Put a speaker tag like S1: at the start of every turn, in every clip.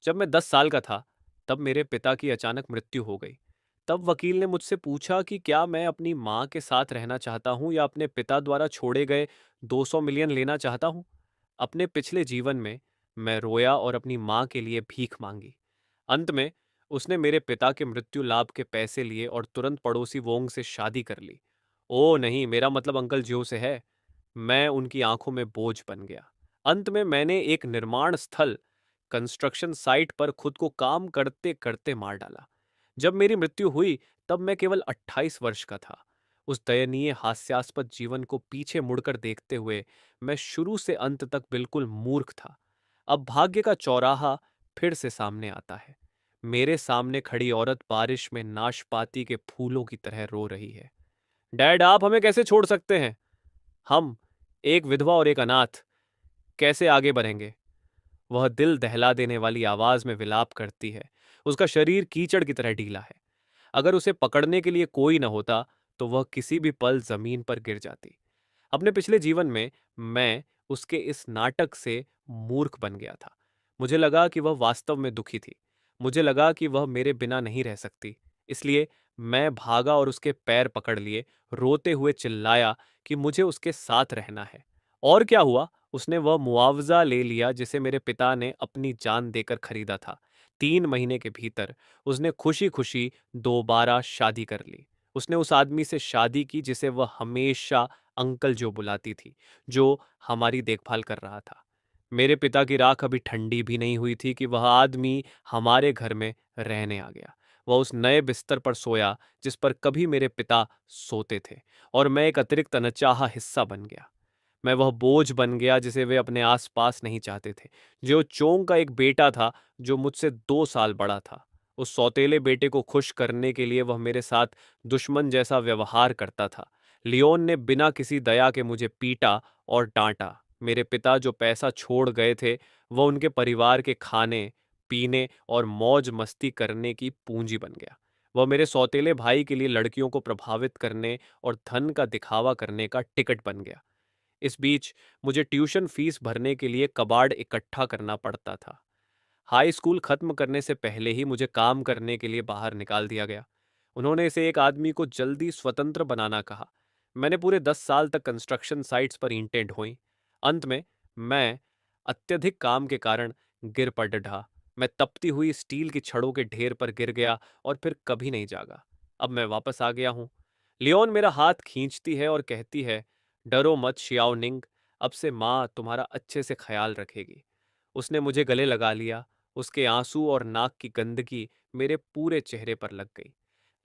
S1: जब मैं 10 साल का था, तब मेरे पिता की अचानक मृत्यु हो गई। तब वकील ने मुझसे पूछा कि क्या मैं अपनी माँ के साथ रहना चाहता हूँ या अपने पिता द्वारा छोड़े गए 200 मिलियन लेना चाहता हूँ। अपने पिछले जीवन में मैं रोया और अपनी माँ के लिए भीख मांगी। अंत में उसने मेरे पिता के मृत्यु लाभ के पैसे लिए और तुरंत पड़ोसी वोंग से शादी कर ली। ओ नहीं, मेरा मतलब अंकल ज्यो से है। मैं उनकी आंखों में बोझ बन गया। अंत में मैंने एक निर्माण स्थल कंस्ट्रक्शन साइट पर खुद को काम करते करते मार डाला। जब मेरी मृत्यु हुई तब मैं केवल 28 वर्ष का था। उस दयनीय हास्यास्पद जीवन को पीछे मुड़कर देखते हुए मैं शुरू से अंत तक बिल्कुल मूर्ख था। अब भाग्य का चौराहा फिर से सामने आता है। मेरे सामने खड़ी औरत बारिश में नाशपाती के फूलों की तरह रो रही है। डैड, आप हमें कैसे छोड़ सकते हैं? हम, एक विधवा और एक अनाथ, कैसे आगे बढ़ेंगे? वह दिल दहला देने वाली आवाज में विलाप करती है। उसका शरीर कीचड़ की तरह ढीला है। अगर उसे पकड़ने के लिए कोई न होता तो वह किसी भी पल जमीन पर गिर जाती। अपने पिछले जीवन में मैं उसके इस नाटक से मूर्ख बन गया था। मुझे लगा कि वह वास्तव में दुखी थी। मुझे लगा कि वह मेरे बिना नहीं रह सकती। इसलिए मैं भागा और उसके पैर पकड़ लिए, रोते हुए चिल्लाया कि मुझे उसके साथ रहना है। और क्या हुआ? उसने वह मुआवजा ले लिया जिसे मेरे पिता ने अपनी जान देकर खरीदा था। 3 महीने के भीतर उसने खुशी खुशी दोबारा शादी कर ली। उसने उस आदमी से शादी की जिसे वह हमेशा अंकल जो बुलाती थी, जो हमारी देखभाल कर रहा था। मेरे पिता की राख अभी ठंडी भी नहीं हुई थी कि वह आदमी हमारे घर में रहने आ गया। वह उस नए बिस्तर पर सोया जिस पर कभी मेरे पिता सोते थे, और मैं एक अतिरिक्त अनचाहा हिस्सा बन गया। मैं वह बोझ बन गया जिसे वे अपने आस-पास नहीं चाहते थे। जो चोंग का एक बेटा था जो मुझसे 2 साल बड़ा था। उस सौतेले बेटे को खुश करने के लिए वह मेरे साथ दुश्मन जैसा व्यवहार करता था। लियोन ने बिना किसी दया के मुझे पीटा और डांटा। मेरे पिता जो पैसा छोड़ गए थे, वह उनके परिवार के खाने, पीने और मौज मस्ती करने की पूंजी बन गया। वह मेरे सौतेले भाई के लिए लड़कियों को प्रभावित करने और धन का दिखावा करने का टिकट बन गया। इस बीच मुझे ट्यूशन फीस भरने के लिए कबाड़ इकट्ठा करना पड़ता था। हाई स्कूल खत्म करने से पहले ही मुझे काम करने के लिए बाहर निकाल दिया गया। उन्होंने इसे एक आदमी को जल्दी स्वतंत्र बनाना कहा। मैंने पूरे 10 साल तक कंस्ट्रक्शन साइट्स पर ईंटें ढोईं। अंत में मैं अत्यधिक काम के कारण गिर पड़ ढा। मैं तपती हुई स्टील की छड़ों के ढेर पर गिर गया और फिर कभी नहीं जागा। अब मैं वापस आ गया हूँ। लियोन मेरा हाथ खींचती है और कहती है, डरो मत शियाओ निंग, अब से माँ तुम्हारा अच्छे से ख्याल रखेगी। उसने मुझे गले लगा लिया। उसके आंसू और नाक की गंदगी मेरे पूरे चेहरे पर लग गई।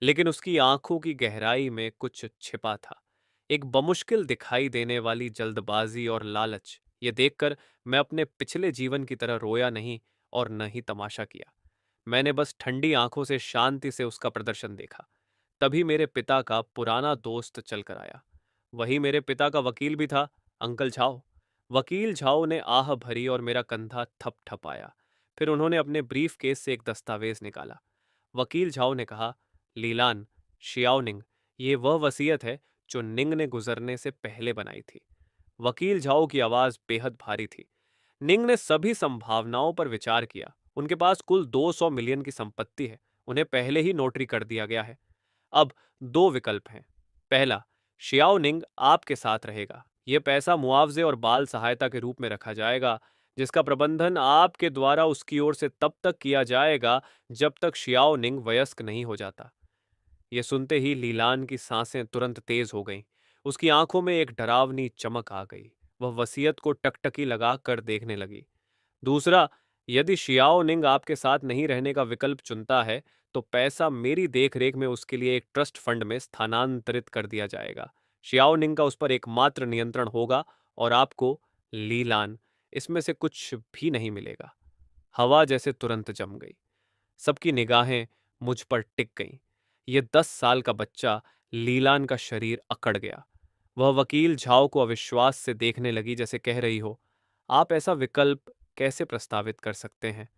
S1: लेकिन उसकी आंखों की गहराई में कुछ छिपा था, एक बमुश्किल दिखाई देने वाली जल्दबाजी और लालच। ये देखकर मैं अपने पिछले जीवन की तरह रोया नहीं और न ही तमाशा किया। मैंने बस ठंडी आंखों से शांति से उसका प्रदर्शन देखा। तभी मेरे पिता का पुराना दोस्त चलकर आया। वही मेरे पिता का वकील भी था, अंकल झाओ। वकील झाओ ने आह भरी और मेरा कंधा थपथपाया। फिर उन्होंने अपने ब्रीफ केस से एक दस्तावेज निकाला। वकील झाओ ने कहा, लीलान, शियाओनिंग, ये वह वसीयत है जो निंग ने गुजरने से पहले बनाई थी। वकील झाओ की आवाज बेहद भारी थी। निंग ने सभी संभावनाओं पर विचार किया। उनके पास कुल 200 मिलियन की संपत्ति है। उन्हें पहले ही नोटरी कर दिया गया है। अब दो विकल्प हैं। पहला, शियाओनिंग आपके साथ रहेगा। यह पैसा मुआवजे और बाल सहायता के रूप में रखा जाएगा, जिसका प्रबंधन आपके द्वारा उसकी ओर से तब तक किया जाएगा जब तक शियाओनिंग वयस्क नहीं हो जाता। यह सुनते ही लीलान की सांसें तुरंत तेज हो गईं। उसकी आंखों में एक डरावनी चमक आ गई। वह वसीयत को टकटकी लगा कर देखने लगी। दूसरा, यदि शियाओ निंग आपके साथ नहीं रहने का विकल्प चुनता है तो पैसा मेरी देखरेख में उसके लिए एक ट्रस्ट फंड में स्थानांतरित कर दिया जाएगा। शियाओ निंग का उस पर एकमात्र नियंत्रण होगा और आपको, लीलान, इसमें से कुछ भी नहीं मिलेगा। हवा जैसे तुरंत जम गई। सबकी निगाहें मुझ पर टिक गईं। ये 10 साल का बच्चा, लीलान का शरीर अकड़ गया। वह वकील झाओ को अविश्वास से देखने लगी, जैसे कह रही हो, आप ऐसा विकल्प कैसे प्रस्तावित कर सकते हैं?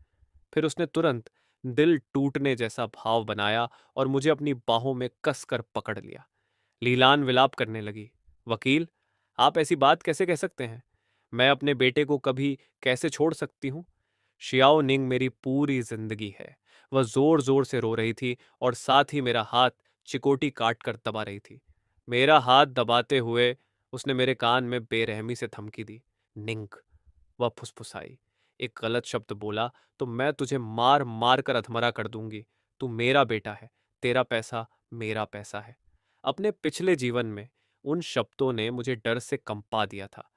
S1: फिर उसने तुरंत दिल टूटने जैसा भाव बनाया और मुझे अपनी बाहों में कसकर पकड़ लिया। लीलान विलाप करने लगी, वकील, आप ऐसी बात कैसे कह सकते हैं? मैं अपने बेटे को कभी कैसे छोड़ सकती हूँ? शियाओ निंग मेरी पूरी जिंदगी है। वह जोर जोर से रो रही थी और साथ ही मेरा हाथ चिकोटी काट कर दबा रही थी। मेरा हाथ दबाते हुए उसने मेरे कान में बेरहमी से धमकी दी। निंग, वह फुसफुसाई। एक गलत शब्द बोला तो मैं तुझे मार मार कर अधमरा कर दूंगी। तू मेरा बेटा है, तेरा पैसा मेरा पैसा है। अपने पिछले जीवन में उन शब्दों ने मुझे डर से कंपा दिया था।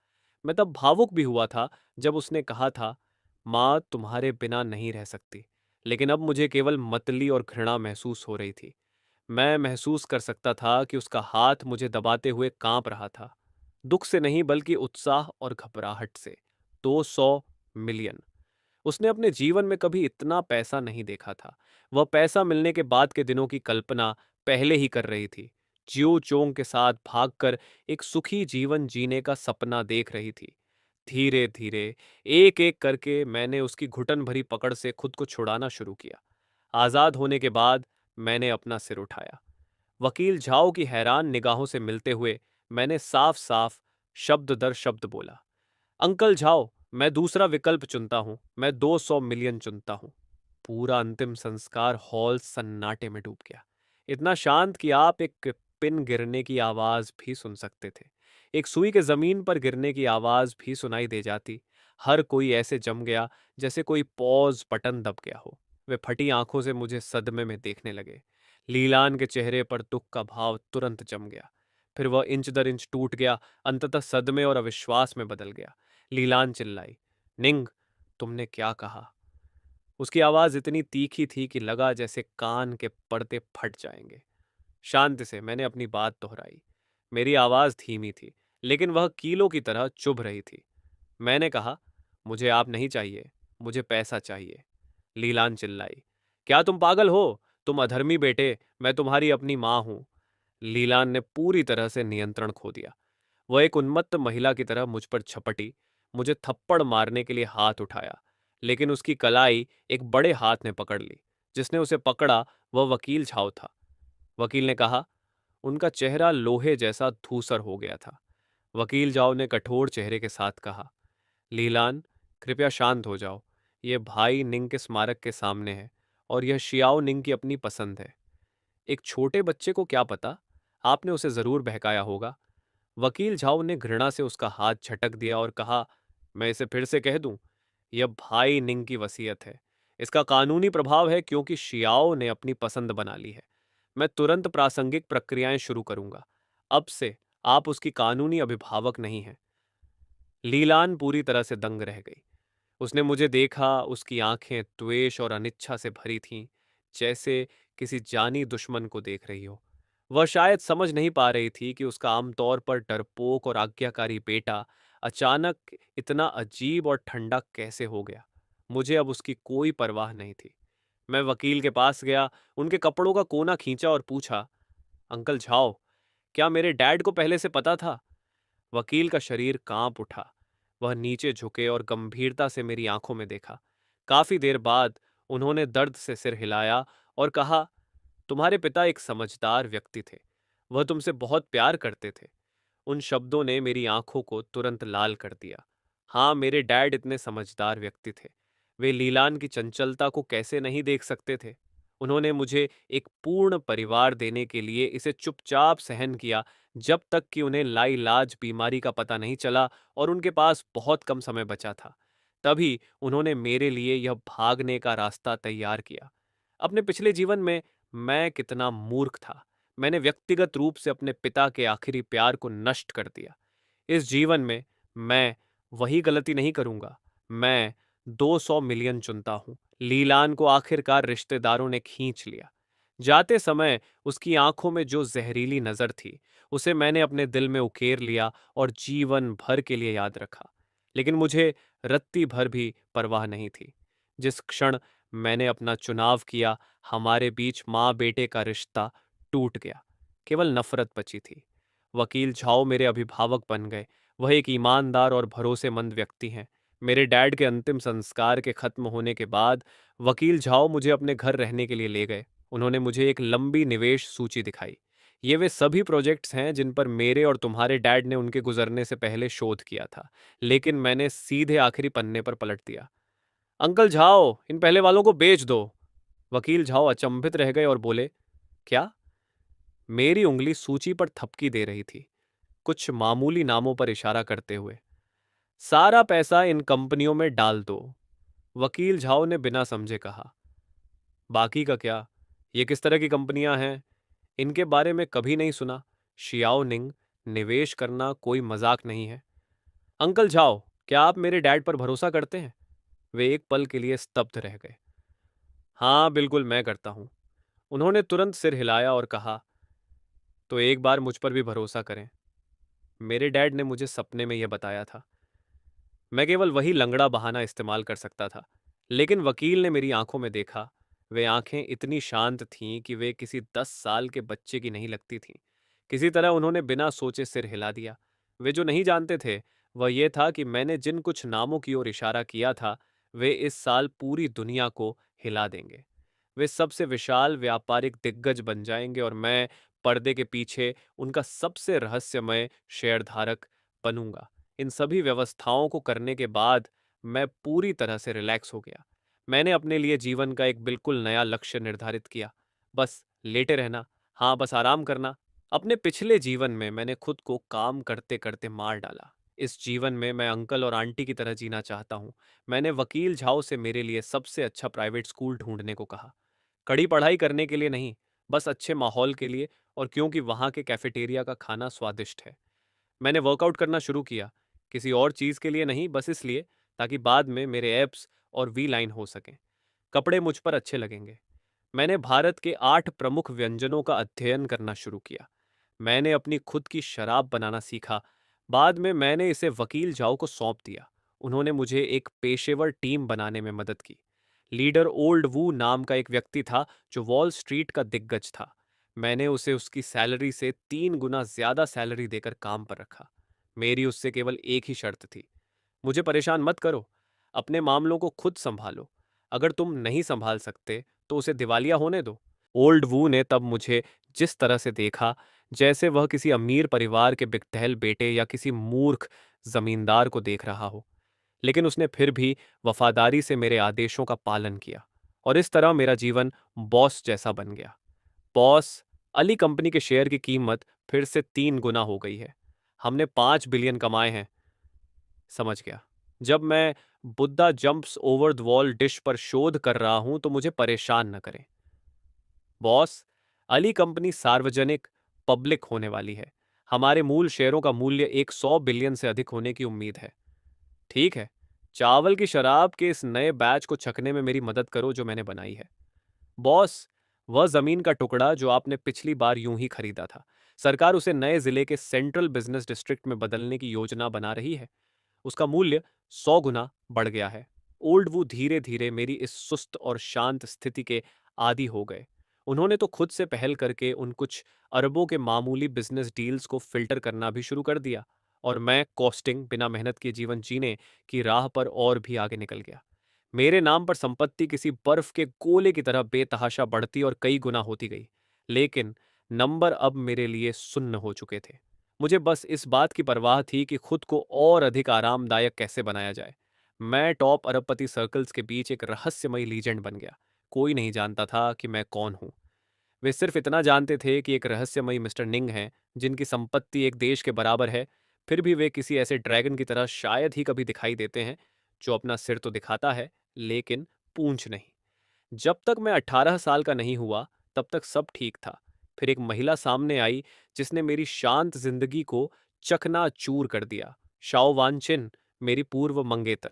S1: मैं तब भावुक भी हुआ था जब उसने कहा था, माँ तुम्हारे बिना नहीं रह सकती। लेकिन अब मुझे केवल मतली और घृणा महसूस हो रही थी। मैं महसूस कर सकता था कि उसका हाथ मुझे दबाते हुए कांप रहा था। दुख से नहीं बल्कि उत्साह और घबराहट से। 200 मिलियन। उसने अपने जीवन में कभी इतना पैसा नहीं देखा था। वह पैसा मिलने के बाद के दिनों की कल्पना पहले ही कर रही थी। जियो चोंग के साथ भागकर एक सुखी जीवन जीने का सपना देख रही थी। धीरे धीरे एक एक करके मैंने उसकी घुटन भरी पकड़ से खुद को छुड़ाना शुरू किया। आजाद होने के बाद मैंने अपना सिर उठाया। वकील झाओ की हैरान निगाहों से मिलते हुए मैंने साफ साफ शब्द दर शब्द बोला, अंकल झाओ, मैं दूसरा विकल्प चुनता हूं। मैं 200 मिलियन चुनता हूं। पूरा अंतिम संस्कार हॉल सन्नाटे में डूब गया। इतना शांत कि आप एक पिन गिरने की आवाज भी सुन सकते थे। एक सुई के जमीन पर गिरने की आवाज भी सुनाई दे जाती। हर कोई ऐसे जम गया जैसे कोई पॉज बटन दब गया हो। वे फटी आंखों से मुझे सदमे में देखने लगे। लीलान के चेहरे पर दुख का भाव तुरंत जम गया। फिर वह इंच दर इंच टूट गया, अंततः सदमे और अविश्वास में बदल गया। लीलान चिल्लाई, निंग, तुमने क्या कहा? उसकी आवाज इतनी तीखी थी कि लगा जैसे कान के पर्दे फट जाएंगे। शांति से मैंने अपनी बात दोहराई। मेरी आवाज धीमी थी, लेकिन वह कीलों की तरह चुभ रही थी। मैंने कहा, मुझे आप नहीं चाहिए, मुझे पैसा चाहिए। लीलान चिल्लाई, क्या तुम पागल हो? तुम अधर्मी बेटे, मैं तुम्हारी अपनी मां हूं। लीलान ने पूरी तरह से नियंत्रण खो दिया। वह एक उन्मत्त महिला की तरह मुझ पर झपटी, मुझे थप्पड़ मारने के लिए हाथ उठाया, लेकिन उसकी कलाई एक बड़े हाथ ने पकड़ ली। जिसने उसे पकड़ा वह वकील झाओ था। वकील ने कहा, उनका चेहरा लोहे जैसा धूसर हो गया था। वकील झाओ ने कठोर चेहरे के साथ कहा, लीलान, कृपया शांत हो जाओ। ये भाई निंग के स्मारक के सामने है और यह शियाओ निंग की अपनी पसंद है। एक छोटे बच्चे को क्या पता, आपने उसे जरूर बहकाया होगा। वकील झाओ ने घृणा से उसका हाथ झटक दिया और कहा, मैं इसे फिर से कह दूं, यह भाई निंग की वसीयत है। इसका कानूनी प्रभाव है क्योंकि शियाओ ने अपनी पसंद बना ली है। मैं तुरंत प्रासंगिक प्रक्रियाएं शुरू करूंगा। अब से आप उसकी कानूनी अभिभावक नहीं हैं। लीलान पूरी तरह से दंग रह गई। उसने मुझे देखा, उसकी आंखें द्वेष और अनिच्छा से भरी थीं, जैसे किसी जानी दुश्मन को देख रही हो। वह शायद समझ नहीं पा रही थी कि उसका आमतौर पर डरपोक और आज्ञाकारी बेटा अचानक इतना अजीब और ठंडा कैसे हो गया। मुझे अब उसकी कोई परवाह नहीं थी। मैं वकील के पास गया, उनके कपड़ों का कोना खींचा और पूछा, अंकल झाओ, क्या मेरे डैड को पहले से पता था? वकील का शरीर कांप उठा। वह नीचे झुके और गंभीरता से मेरी आंखों में देखा। काफी देर बाद उन्होंने दर्द से सिर हिलाया और कहा, तुम्हारे पिता एक समझदार व्यक्ति थे। वह तुमसे बहुत प्यार करते थे। उन शब्दों ने मेरी आंखों को तुरंत लाल कर दिया। हाँ, मेरे डैड इतने समझदार व्यक्ति थे। वे लीलान की चंचलता को कैसे नहीं देख सकते थे। उन्होंने मुझे एक पूर्ण परिवार देने के लिए इसे चुपचाप सहन किया, जब तक कि उन्हें लाइलाज बीमारी का पता नहीं चला और उनके पास बहुत कम समय बचा था। तभी उन्होंने मेरे लिए यह भागने का रास्ता तैयार किया। अपने पिछले जीवन में मैं कितना मूर्ख था। मैंने व्यक्तिगत रूप से अपने पिता के आखिरी प्यार को नष्ट कर दिया। इस जीवन में मैं वही गलती नहीं करूंगा। मैं 200 मिलियन चुनता हूं। लीलान को आखिरकार रिश्तेदारों ने खींच लिया। जाते समय उसकी आंखों में जो जहरीली नजर थी, उसे मैंने अपने दिल में उकेर लिया और जीवन भर के लिए याद रखा। लेकिन मुझे रत्ती भर भी परवाह नहीं थी। जिस क्षण मैंने अपना चुनाव किया, हमारे बीच माँ बेटे का रिश्ता टूट गया। केवल नफरत बची थी। वकील झाओ मेरे अभिभावक बन गए। वह एक ईमानदार और भरोसेमंद व्यक्ति हैं। मेरे डैड के अंतिम संस्कार के खत्म होने के बाद वकील झाओ मुझे अपने घर रहने के लिए ले गए। उन्होंने मुझे एक लंबी निवेश सूची दिखाई। ये वे सभी प्रोजेक्ट्स हैं जिन पर मेरे और तुम्हारे डैड ने उनके गुजरने से पहले शोध किया था, लेकिन मैंने सीधे आखिरी पन्ने पर पलट दिया। अंकल झाओ, इन पहले वालों को बेच दो। वकील झाओ अचंभित रह गए और बोले, क्या? मेरी उंगली सूची पर थपकी दे रही थी, कुछ मामूली नामों पर इशारा करते हुए। सारा पैसा इन कंपनियों में डाल दो, वकील झाओ ने बिना समझे कहा। बाकी का क्या? ये किस तरह की कंपनियां हैं? इनके बारे में कभी नहीं सुना। शियाओ निंग, निवेश करना कोई मजाक नहीं है। अंकल झाओ, क्या आप मेरे डैड पर भरोसा करते हैं? वे एक पल के लिए स्तब्ध रह गए। हाँ, बिल्कुल मैं करता हूं। उन्होंने तुरंत सिर हिलाया और कहा, तो एक बार मुझ पर भी भरोसा करें। मेरे डैड ने मुझे सपने में यह बताया था। मैं केवल वही लंगड़ा बहाना इस्तेमाल कर सकता था। लेकिन वकील ने मेरी आंखों में देखा। वे आंखें इतनी शांत थीं कि वे किसी 10 साल के बच्चे की नहीं लगती थीं। किसी तरह उन्होंने बिना सोचे सिर हिला दिया। वे जो नहीं जानते थे वह यह था कि मैंने जिन कुछ नामों की ओर इशारा किया था वे इस साल पूरी दुनिया को हिला देंगे। वे सबसे विशाल व्यापारिक दिग्गज बन जाएंगे और मैं पर्दे के पीछे उनका सबसे रहस्यमय शेयरधारक बनूंगा। इन सभी व्यवस्थाओं को करने के बाद मैं पूरी तरह से रिलैक्स हो गया। मैंने अपने लिए जीवन का एक बिल्कुल नया लक्ष्य निर्धारित किया। बस लेटे रहना, हाँ बस आराम करना। अपने पिछले जीवन में मैंने खुद को काम करते करते मार डाला। इस जीवन में मैं अंकल और आंटी की तरह जीना चाहता हूँ। मैंने वकील झाओ से मेरे लिए सबसे अच्छा प्राइवेट स्कूल ढूंढने को कहा। कड़ी पढ़ाई करने के लिए नहीं, बस अच्छे माहौल के लिए, और क्योंकि वहाँ के कैफेटेरिया का खाना स्वादिष्ट है। मैंने वर्कआउट करना शुरू किया, किसी और चीज़ के लिए नहीं, बस इसलिए ताकि बाद में मेरे एब्स और वी लाइन हो सकें। कपड़े मुझ पर अच्छे लगेंगे। मैंने भारत के 8 प्रमुख व्यंजनों का अध्ययन करना शुरू किया। मैंने अपनी खुद की शराब बनाना सीखा। बाद में मैंने इसे वकील जाओ को सौंप दिया। उन्होंने मुझे एक पेशेवर टीम बनाने में मदद की। लीडर ओल्ड वू नाम का एक व्यक्ति था जो वॉल स्ट्रीट का दिग्गज था। मैंने उसे उसकी सैलरी से 3 गुना ज्यादा सैलरी देकर काम पर रखा। मेरी उससे केवल एक ही शर्त थी, मुझे परेशान मत करो, अपने मामलों को खुद संभालो। अगर तुम नहीं संभाल सकते तो उसे दिवालिया होने दो। ओल्ड वू ने तब मुझे जिस तरह से देखा, जैसे वह किसी अमीर परिवार के बिकटहल बेटे या किसी मूर्ख जमींदार को देख रहा हो। लेकिन उसने फिर भी वफादारी से मेरे आदेशों का पालन किया और इस तरह मेरा जीवन बॉस जैसा बन गया। बॉस, अली कंपनी के शेयर की कीमत फिर से 3 गुना हो गई है। हमने 5 बिलियन कमाए हैं। समझ गया। जब मैं Buddha jumps over the wall dish पर शोध कर रहा हूं तो मुझे परेशान न करें। बॉस, अली कंपनी सार्वजनिक पब्लिक होने वाली है। हमारे मूल शेयरों का मूल्य 100 बिलियन से अधिक होने की उम्मीद है। ठीक है, चावल की शराब के इस नए बैच को छकने में मेरी मदद करो जो मैंने बनाई है। बॉस, वह जमीन का टुकड़ा जो आपने पिछली बार यूं ही खरीदा था, सरकार उसे नए जिले के सेंट्रल बिजनेस डिस्ट्रिक्ट में बदलने की योजना बना रही है। उसका मूल्य 100 गुना बढ़ गया है। ओल्ड वू धीरे धीरे मेरी इस सुस्त और शांत स्थिति के आदी हो गए। उन्होंने तो खुद से पहल करके उन कुछ अरबों के मामूली बिजनेस डील्स को फिल्टर करना भी शुरू कर दिया, और मैं कॉस्टिंग बिना मेहनत के जीवन जीने की राह पर और भी आगे निकल गया। मेरे नाम पर संपत्ति किसी बर्फ के गोले की तरह बेतहाशा बढ़ती और कई गुना होती गई। लेकिन नंबर अब मेरे लिए सुन्न हो चुके थे। मुझे बस इस बात की परवाह थी कि खुद को और अधिक आरामदायक कैसे बनाया जाए। मैं टॉप अरबपति सर्कल्स के बीच एक रहस्यमयी लीजेंड बन गया। कोई नहीं जानता था कि मैं कौन हूं। वे सिर्फ इतना जानते थे कि एक रहस्यमयी मिस्टर निंग हैं जिनकी संपत्ति एक देश के बराबर है। फिर भी वे किसी ऐसे ड्रैगन की तरह शायद ही कभी दिखाई देते हैं जो अपना सिर तो दिखाता है लेकिन पूंछ नहीं। जब तक मैं 18 साल का नहीं हुआ तब तक सब ठीक था। फिर एक महिला सामने आई जिसने मेरी शांत जिंदगी को चकनाचूर कर दिया। शाओ वानचिन, मेरी पूर्व मंगेतर।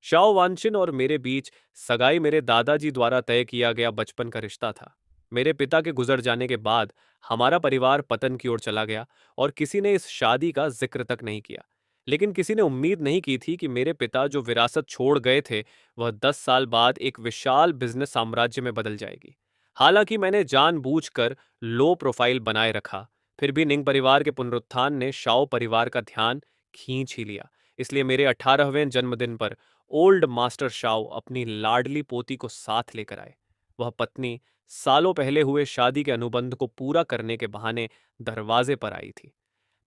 S1: शाओ वानचिन और मेरे बीच सगाई मेरे दादाजी द्वारा तय किया गया बचपन का रिश्ता था। मेरे पिता के गुजर जाने के बाद हमारा परिवार पतन की ओर चला गया और किसी ने इस शादी का जिक्र तक नहीं किया। लेकिन किसी ने उम्मीद नहीं की थी कि मेरे पिता जो विरासत छोड़ गए थे वह 10 साल बाद एक विशाल बिजनेस साम्राज्य में बदल जाएगी। हालांकि मैंने जानबूझकर लो प्रोफाइल बनाए रखा, फिर भी निंग परिवार के पुनरुत्थान ने शाओ परिवार का ध्यान खींच ही लिया। इसलिए मेरे 18वें जन्मदिन पर ओल्ड मास्टर शाओ अपनी लाडली पोती को साथ लेकर आए। वह पत्नी सालों पहले हुए शादी के अनुबंध को पूरा करने के बहाने दरवाजे पर आई थी।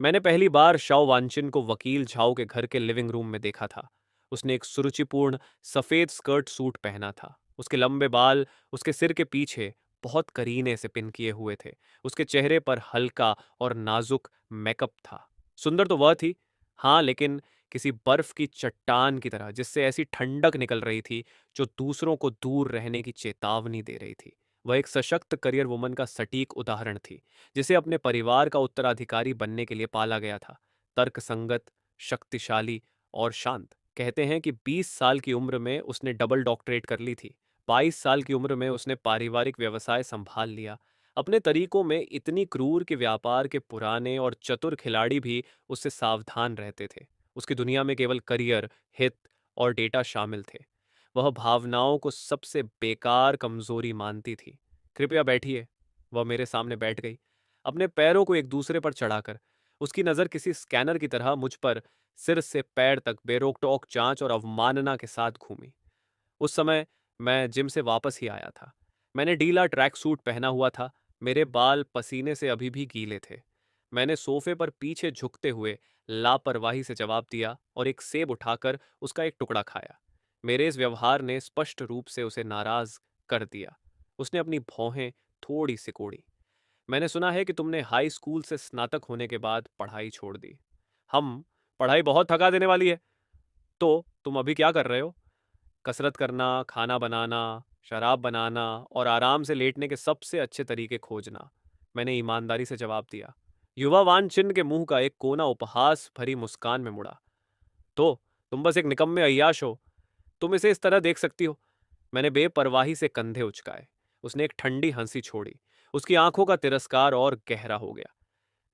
S1: मैंने पहली बार शाओ वांचिन को वकील झाओ के घर के लिविंग रूम में देखा था। उसने एक सुरुचिपूर्ण सफेद स्कर्ट सूट पहना था। उसके लंबे बाल उसके सिर के पीछे बहुत करीने से पिन किए हुए थे। उसके चेहरे पर हल्का और नाजुक मेकअप था। सुंदर तो वह थी, हाँ, लेकिन किसी बर्फ की चट्टान की तरह, जिससे ऐसी ठंडक निकल रही थी जो दूसरों को दूर रहने की चेतावनी दे रही थी। वह एक सशक्त करियर वुमन का सटीक उदाहरण थी, जिसे अपने परिवार का उत्तराधिकारी बनने के लिए पाला गया था। तर्कसंगत, शक्तिशाली और शांत। कहते हैं कि 20 साल की उम्र में उसने डबल डॉक्टरेट कर ली थी। 22 साल की उम्र में उसने पारिवारिक व्यवसाय संभाल लिया। अपने तरीकों में इतनी क्रूर कि व्यापार के पुराने और चतुर खिलाड़ी भी उससे सावधान रहते थे। उसकी दुनिया में केवल करियर, हित और डेटा शामिल थे। वह भावनाओं को सबसे बेकार कमजोरी मानती थी। कृपया बैठिए। वह मेरे सामने बैठ गई, अपने पैरों को एक दूसरे पर चढ़ाकर। उसकी नज़र किसी स्कैनर की तरह मुझ पर सिर से पैर तक बेरोक-टोक जांच और अवमानना के साथ घूमी। उस समय मैं जिम से वापस ही आया था। मैंने ढीला ट्रैक सूट पहना हुआ था। मेरे बाल पसीने से अभी भी गीले थे। मैंने सोफे पर पीछे झुकते हुए लापरवाही से जवाब दिया और एक सेब उठाकर उसका एक टुकड़ा खाया। मेरे इस व्यवहार ने स्पष्ट रूप से उसे नाराज कर दिया। उसने अपनी भौहें थोड़ी सिकोड़ी। मैंने सुना है कि तुमने हाई स्कूल से स्नातक होने के बाद पढ़ाई छोड़ दी। हम पढ़ाई बहुत थका देने वाली है। तो तुम अभी क्या कर रहे हो? कसरत करना, खाना बनाना, शराब बनाना और आराम से लेटने के सबसे अच्छे तरीके खोजना, मैंने ईमानदारी से जवाब दिया। युवा वानचिन के मुंह का एक कोना उपहास भरी मुस्कान में मुड़ा। तो तुम बस एक निकम्मे अय्याश हो। तुम इसे इस तरह देख सकती हो। मैंने बेपरवाही से कंधे उचकाए। उसने एक ठंडी हंसी छोड़ी। उसकी आंखों का तिरस्कार और गहरा हो गया।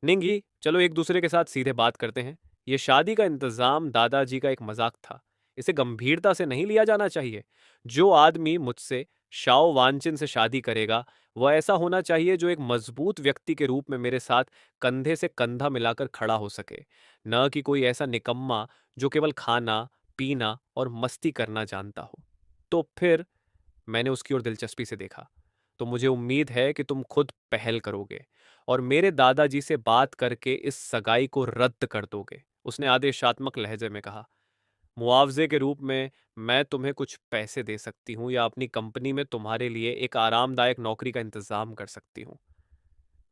S1: निंगी, चलो एक दूसरे के साथ सीधे बात करते हैं। यह शादी का इंतजाम दादाजी का एक मजाक था। इसे गंभीरता से नहीं लिया जाना चाहिए। जो आदमी मुझसे शाओ वांचिन से शादी करेगा, वह ऐसा होना चाहिए जो एक मजबूत व्यक्ति के रूप में मेरे साथ कंधे से कंधा मिलाकर खड़ा हो सके, न कि कोई ऐसा निकम्मा जो केवल खाना, पीना और मस्ती करना जानता हो। तो फिर मैंने उसकी ओर दिलचस्पी से देखा। तो मुझे उम्मीद है कि तुम खुद पहल करोगे और मेरे दादाजी से बात करके इस सगाई को रद्द कर दोगे, उसने आदेशात्मक लहजे में कहा। मुआवजे के रूप में मैं तुम्हें कुछ पैसे दे सकती हूँ या अपनी कंपनी में तुम्हारे लिए एक आरामदायक नौकरी का इंतजाम कर सकती हूँ।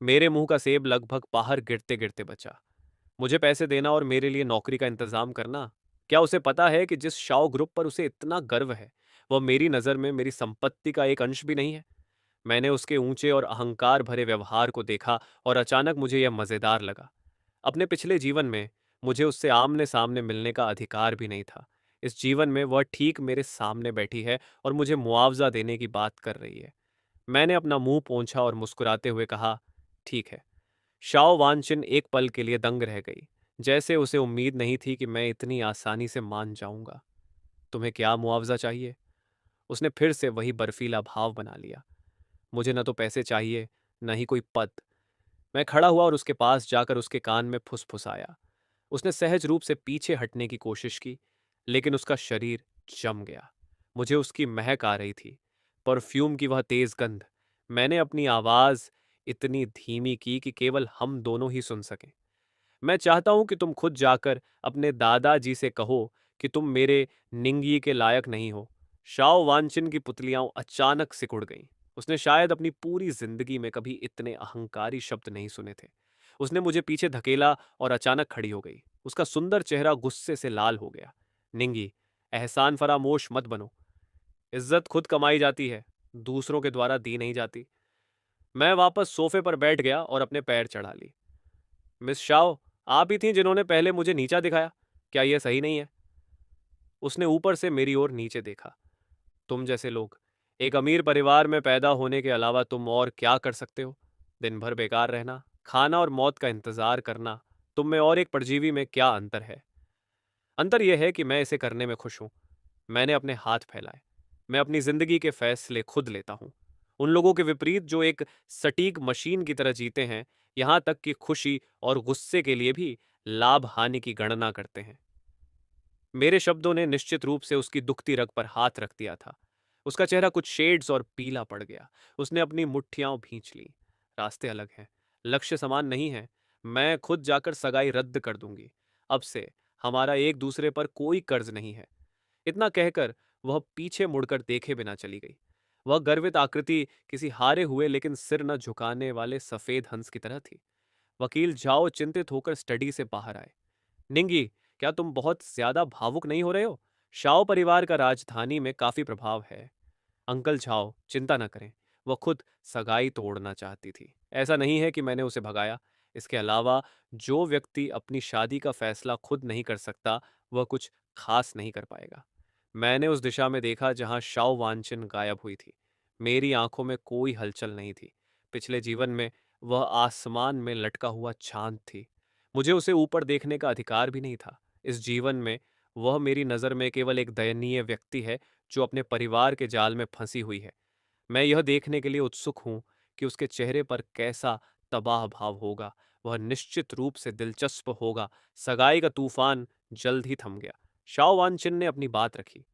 S1: मेरे मुंह का सेब लगभग बाहर गिरते गिरते बचा। मुझे पैसे देना और मेरे लिए नौकरी का इंतजाम करना? क्या उसे पता है कि जिस शाओ ग्रुप पर उसे इतना गर्व है, वह मेरी नज़र में मेरी संपत्ति का एक अंश भी नहीं है? मैंने उसके ऊंचे और अहंकार भरे व्यवहार को देखा और अचानक मुझे यह मजेदार लगा। अपने पिछले जीवन में मुझे उससे आमने सामने मिलने का अधिकार भी नहीं था। इस जीवन में वह ठीक मेरे सामने बैठी है और मुझे मुआवजा देने की बात कर रही है। मैंने अपना मुंह पोंछा और मुस्कुराते हुए कहा, ठीक है। शाओ वानचिन एक पल के लिए दंग रह गई, जैसे उसे उम्मीद नहीं थी कि मैं इतनी आसानी से मान जाऊंगा। तुम्हें क्या मुआवजा चाहिए? उसने फिर से वही बर्फीला भाव बना लिया। मुझे न तो पैसे चाहिए, न ही कोई पद। मैं खड़ा हुआ और उसके पास जाकर उसके कान में फुसफुसाया। उसने सहज रूप से पीछे हटने की कोशिश की, लेकिन उसका शरीर जम गया। मुझे उसकी महक आ रही थी, परफ्यूम की वह तेज गंध। मैंने अपनी आवाज इतनी धीमी की कि केवल हम दोनों ही सुन सकें। मैं चाहता हूं कि तुम खुद जाकर अपने दादाजी से कहो कि तुम मेरे निंगी के लायक नहीं हो। शाओ वांचिन की पुतलियां अचानक सिकुड़ गईं। उसने शायद अपनी पूरी जिंदगी में कभी इतने अहंकारी शब्द नहीं सुने थे। उसने मुझे पीछे धकेला और अचानक खड़ी हो गई। उसका सुंदर चेहरा गुस्से से लाल हो गया। निंगी, एहसान फरामोश मत बनो। इज्जत खुद कमाई जाती है, दूसरों के द्वारा दी नहीं जाती। मैं वापस सोफे पर बैठ गया और अपने पैर चढ़ा ली। मिस शाओ, आप ही थीं जिन्होंने पहले मुझे नीचा दिखाया। क्या यह सही नहीं है? उसने ऊपर से मेरी ओर नीचे देखा। तुम जैसे लोग एक अमीर परिवार में पैदा होने के अलावा तुम और क्या कर सकते हो? दिन भर बेकार रहना, खाना और मौत का इंतजार करना। तुम में और एक परजीवी में क्या अंतर है? अंतर यह है कि मैं इसे करने में खुश हूं। मैंने अपने हाथ फैलाए। मैं अपनी जिंदगी के फैसले खुद लेता हूं। उन लोगों के विपरीत जो एक सटीक मशीन की तरह जीते हैं, यहां तक कि खुशी और गुस्से के लिए भी लाभ हानि की गणना करते हैं। मेरे शब्दों ने निश्चित रूप से उसकी दुखती रग पर हाथ रख दिया था। उसका चेहरा कुछ शेड्स और पीला पड़ गया। उसने अपनी मुट्ठियां भींच ली। रास्ते अलग हैं, लक्ष्य समान नहीं है। मैं खुद जाकर सगाई रद्द कर दूंगी। अब से हमारा एक दूसरे पर कोई कर्ज नहीं है। इतना कहकर वह पीछे मुड़कर देखे बिना चली गई। वह गर्वित आकृति किसी हारे हुए लेकिन सिर न झुकाने वाले सफेद हंस की तरह थी। वकील झाओ चिंतित होकर स्टडी से बाहर आए। निंगी, क्या तुम बहुत ज्यादा भावुक नहीं हो रहे हो? शाओ परिवार का राजधानी में काफी प्रभाव है। अंकल झाओ चिंता न करें, वह खुद सगाई तोड़ना चाहती थी। ऐसा नहीं है कि मैंने उसे भगाया। इसके अलावा जो व्यक्ति अपनी शादी का फैसला खुद नहीं कर सकता, वह कुछ खास नहीं कर पाएगा। मैंने उस दिशा में देखा जहां शाओ वांचिन गायब हुई थी। मेरी आंखों में कोई हलचल नहीं थी। पिछले जीवन में वह आसमान में लटका हुआ चांद थी। मुझे उसे ऊपर देखने का अधिकार भी नहीं था। इस जीवन में वह मेरी नज़र में केवल एक दयनीय व्यक्ति है जो अपने परिवार के जाल में फंसी हुई है। मैं यह देखने के लिए उत्सुक हूँ कि उसके चेहरे पर कैसा तबाह भाव होगा। वह निश्चित रूप से दिलचस्प होगा। सगाई का तूफान जल्द ही थम गया। शाओ वानचिन ने अपनी बात रखी।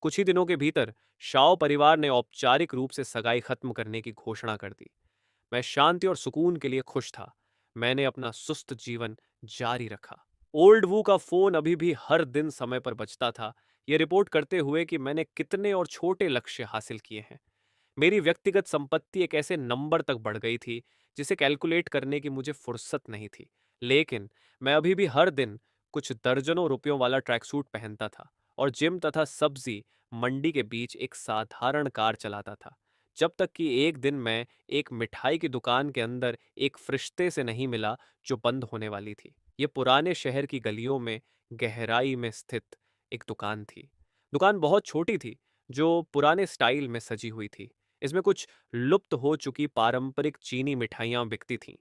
S1: कुछ ही दिनों के भीतर शाओ परिवार ने औपचारिक रूप से सगाई खत्म करने की घोषणा कर दी। मैं शांति और सुकून के लिए खुश था। मैंने अपना सुस्त जीवन जारी रखा। ओल्ड वू का फोन अभी भी हर दिन समय पर बजता था, यह रिपोर्ट करते हुए कि मैंने कितने और छोटे लक्ष्य हासिल किए हैं। मेरी व्यक्तिगत संपत्ति एक ऐसे नंबर तक बढ़ गई थी जिसे कैलकुलेट करने की मुझे फुर्सत नहीं थी। लेकिन मैं अभी भी हर दिन कुछ दर्जनों रुपयों वाला ट्रैक सूट पहनता था और जिम तथा सब्जी मंडी के बीच एक साधारण कार चलाता था। जब तक कि एक दिन मैं एक मिठाई की दुकान के अंदर एक फरिश्ते से नहीं मिला जो बंद होने वाली थी। ये पुराने शहर की गलियों में गहराई में स्थित एक दुकान थी। दुकान बहुत छोटी थी, जो पुराने स्टाइल में सजी हुई थी। इसमें कुछ लुप्त हो चुकी पारंपरिक चीनी मिठाइयाँ बिकती थीं।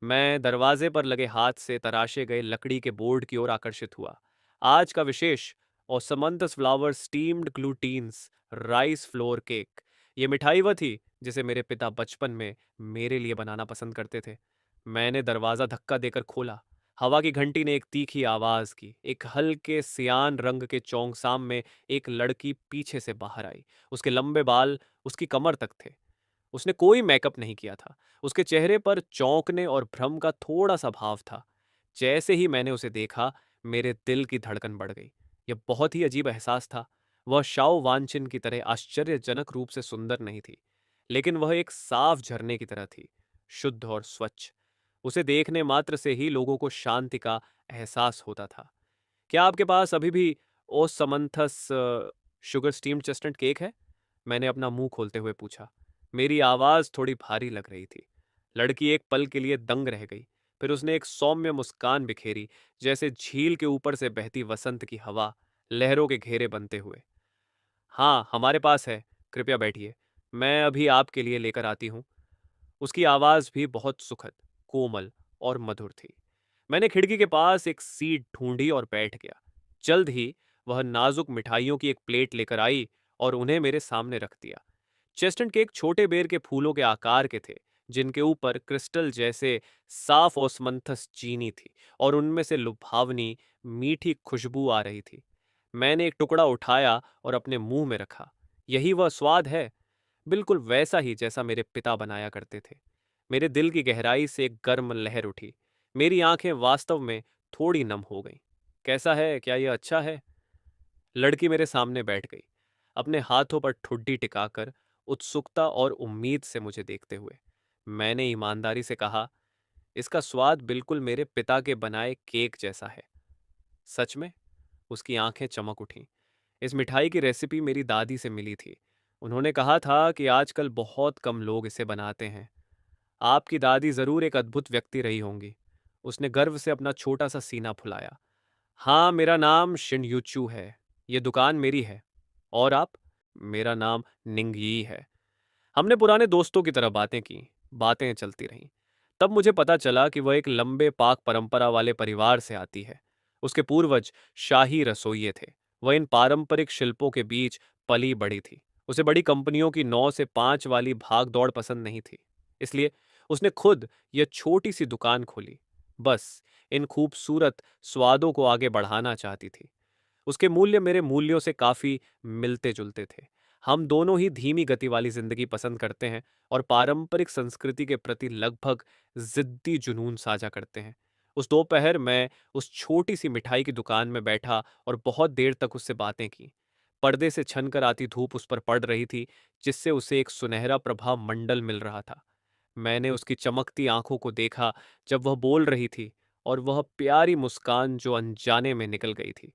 S1: मैं दरवाजे पर लगे हाथ से तराशे गए लकड़ी के बोर्ड की ओर आकर्षित हुआ। आज का विशेष osmanthus flower steamed glutinous rice flour cake. ये मिठाई वह थी जिसे मेरे पिता बचपन में मेरे लिए बनाना पसंद करते थे। मैंने दरवाज़ा धक्का देकर खोला। हवा की घंटी ने एक तीखी आवाज़ की। एक हल्के सियान रंग के चौंगसाम में एक लड़की पीछे से बाहर आई। उसके लंबे बाल उसकी कमर तक थे। उसने कोई मेकअप नहीं किया था। उसके चेहरे पर चौंकने और भ्रम का थोड़ा सा भाव था। जैसे ही मैंने उसे देखा, मेरे दिल की धड़कन बढ़ गई। यह बहुत ही अजीब एहसास था। वह शाओ वानचिन की तरह आश्चर्यजनक रूप से सुंदर नहीं थी, लेकिन वह एक साफ झरने की तरह थी, शुद्ध और स्वच्छ। उसे देखने मात्र से ही लोगों को शांति का एहसास होता था। क्या आपके पास अभी भी ओसमंथस शुगर स्टीम्ड चेस्टनट केक है? मैंने अपना मुंह खोलते हुए पूछा। मेरी आवाज थोड़ी भारी लग रही थी। लड़की एक पल के लिए दंग रह गई। फिर उसने एक सौम्य मुस्कान बिखेरी, जैसे झील के ऊपर से बहती वसंत की हवा, लहरों के घेरे बनते हुए। हाँ, हमारे पास है। कृपया बैठिए, मैं अभी आपके लिए लेकर आती हूँ। उसकी आवाज भी बहुत सुखद, कोमल और मधुर थी। मैंने खिड़की के पास एक सीट ढूंढी और बैठ गया। जल्द ही वह नाजुक मिठाइयों की एक प्लेट लेकर आई और उन्हें मेरे सामने रख दिया। चेस्टनट केक छोटे बेर के फूलों के आकार के थे, जिनके ऊपर क्रिस्टल जैसे साफ ओस्मंथस चीनी थी और उनमें से लुभावनी मीठी खुशबू आ रही थी। मैंने एक टुकड़ा उठाया और अपने मुंह में रखा। यही वह स्वाद है, बिल्कुल वैसा ही जैसा मेरे पिता बनाया करते थे। मेरे दिल की गहराई से एक गर्म लहर उठी। मेरी आंखें वास्तव में थोड़ी नम हो गईं। कैसा है? क्या यह अच्छा है? लड़की मेरे सामने बैठ गई, अपने हाथों पर ठुड्डी टिकाकर, उत्सुकता और उम्मीद से मुझे देखते हुए। मैंने ईमानदारी से कहा, इसका स्वाद बिल्कुल मेरे पिता के बनाए केक जैसा है। सच में? उसकी आंखें चमक उठीं। इस मिठाई की रेसिपी मेरी दादी से मिली थी। उन्होंने कहा था कि आजकल बहुत कम लोग इसे बनाते हैं। आपकी दादी जरूर एक अद्भुत व्यक्ति रही होंगी। उसने गर्व से अपना छोटा सा सीना फुलाया। हाँ, मेरा नाम शिनयुचू है। ये दुकान मेरी है। और आप? मेरा नाम निंगयी है। हमने पुराने दोस्तों की तरह बातें की। बातें चलती रहीं। तब मुझे पता चला कि वह एक लंबे पाक परंपरा वाले परिवार से आती है। उसके पूर्वज शाही रसोइये थे। वह इन पारंपरिक शिल्पों के बीच पली बड़ी थी। उसे बड़ी कंपनियों की 9 से 5 वाली भाग दौड़ पसंद नहीं थी। इसलिए उसने खुद यह छोटी सी दुकान खोली। बस इन खूबसूरत स्वादों को आगे बढ़ाना चाहती थी। उसके मूल्य मेरे मूल्यों से काफी मिलते जुलते थे। हम दोनों ही धीमी गति वाली जिंदगी पसंद करते हैं और पारंपरिक संस्कृति के प्रति लगभग जिद्दी जुनून साझा करते हैं। उस दोपहर मैं उस छोटी सी मिठाई की दुकान में बैठा और बहुत देर तक उससे बातें की। पर्दे से छनकर आती धूप उस पर पड़ रही थी, जिससे उसे एक सुनहरा प्रभा मंडल मिल रहा था। मैंने उसकी चमकती आंखों को देखा जब वह बोल रही थी, और वह प्यारी मुस्कान जो अनजाने में निकल गई थी।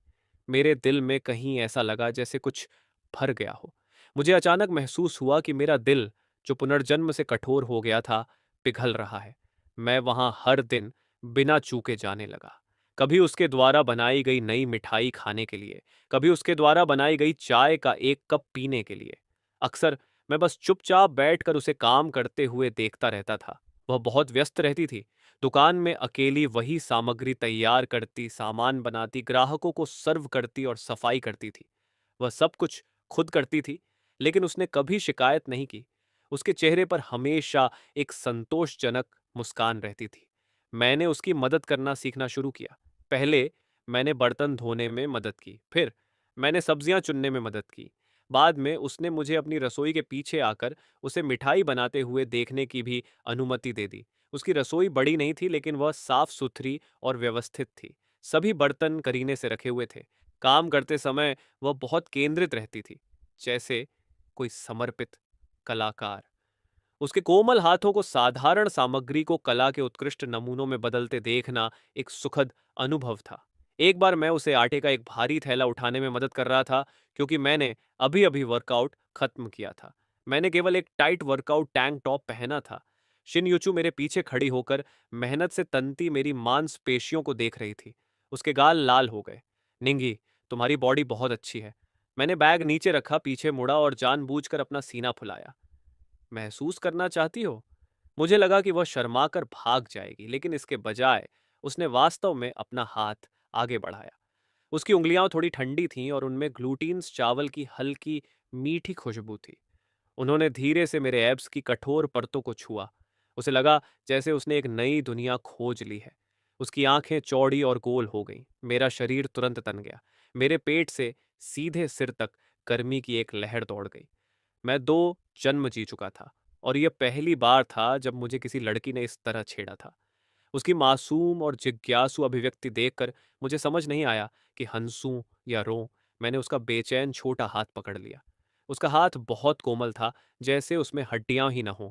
S1: मेरे दिल में कहीं ऐसा लगा जैसे कुछ भर गया हो। मुझे अचानक महसूस हुआ कि मेरा दिल, जो पुनर्जन्म से कठोर हो गया था, पिघल रहा है। मैं वहां हर दिन बिना चूके जाने लगा। कभी उसके द्वारा बनाई गई नई मिठाई खाने के लिए, कभी उसके द्वारा बनाई गई चाय का एक कप पीने के लिए। अक्सर मैं बस चुपचाप बैठकर उसे काम करते हुए देखता रहता था। वह बहुत व्यस्त रहती थी। दुकान में अकेली वही सामग्री तैयार करती, सामान बनाती, ग्राहकों को सर्व करती और सफाई करती थी। वह सब कुछ खुद करती थी, लेकिन उसने कभी शिकायत नहीं की। उसके चेहरे पर हमेशा एक संतोषजनक मुस्कान रहती थी। मैंने उसकी मदद करना सीखना शुरू किया। पहले मैंने बर्तन धोने में मदद की, फिर मैंने सब्जियां चुनने में मदद की। बाद में उसने मुझे अपनी रसोई के पीछे आकर उसे मिठाई बनाते हुए देखने की भी अनुमति दे दी। उसकी रसोई बड़ी नहीं थी, लेकिन वह साफ सुथरी और व्यवस्थित थी। सभी बर्तन करीने से रखे हुए थे। काम करते समय वह बहुत केंद्रित रहती थी, जैसे कोई समर्पित कलाकार। उसके कोमल हाथों को साधारण सामग्री को कला के उत्कृष्ट नमूनों में बदलते देखना एक सुखद अनुभव था। एक बार मैं उसे आटे का एक भारी थैला उठाने में मदद कर रहा था, क्योंकि मैंने अभी अभी वर्कआउट खत्म किया था। मैंने केवल एक टाइट वर्कआउट टैंक टॉप पहना था। शिनयुचू मेरे पीछे खड़ी होकर मेहनत से तनती मेरी मांसपेशियों को देख रही थी। उसके गाल लाल हो गए। निंगी, तुम्हारी बॉडी बहुत अच्छी है। मैंने बैग नीचे रखा, पीछे मुड़ा और जानबूझकर अपना सीना फुलाया। महसूस करना चाहती हो? मुझे लगा कि वह शर्माकर भाग जाएगी, लेकिन इसके बजाय उसने वास्तव में अपना हाथ आगे बढ़ाया। उसकी उंगलियां थोड़ी ठंडी थीं और उनमें ग्लूटीन्स चावल की हल्की मीठी खुशबू थी। उन्होंने धीरे से मेरे एब्स की कठोर परतों को छुआ। उसे लगा जैसे उसने एक नई दुनिया खोज ली है। उसकी आंखें चौड़ी और गोल हो गईं। मेरा शरीर तुरंत तन गया। मेरे पेट से सीधे सिर तक गर्मी की एक लहर दौड़ गई। मैं 2 जन्म जी चुका था, और यह पहली बार था जब मुझे किसी लड़की ने इस तरह छेड़ा था। उसकी मासूम और जिज्ञासु अभिव्यक्ति देखकर मुझे समझ नहीं आया कि हंसूं या रोऊं। मैंने उसका बेचैन छोटा हाथ पकड़ लिया। उसका हाथ बहुत कोमल था, जैसे उसमें हड्डियां ही न हों।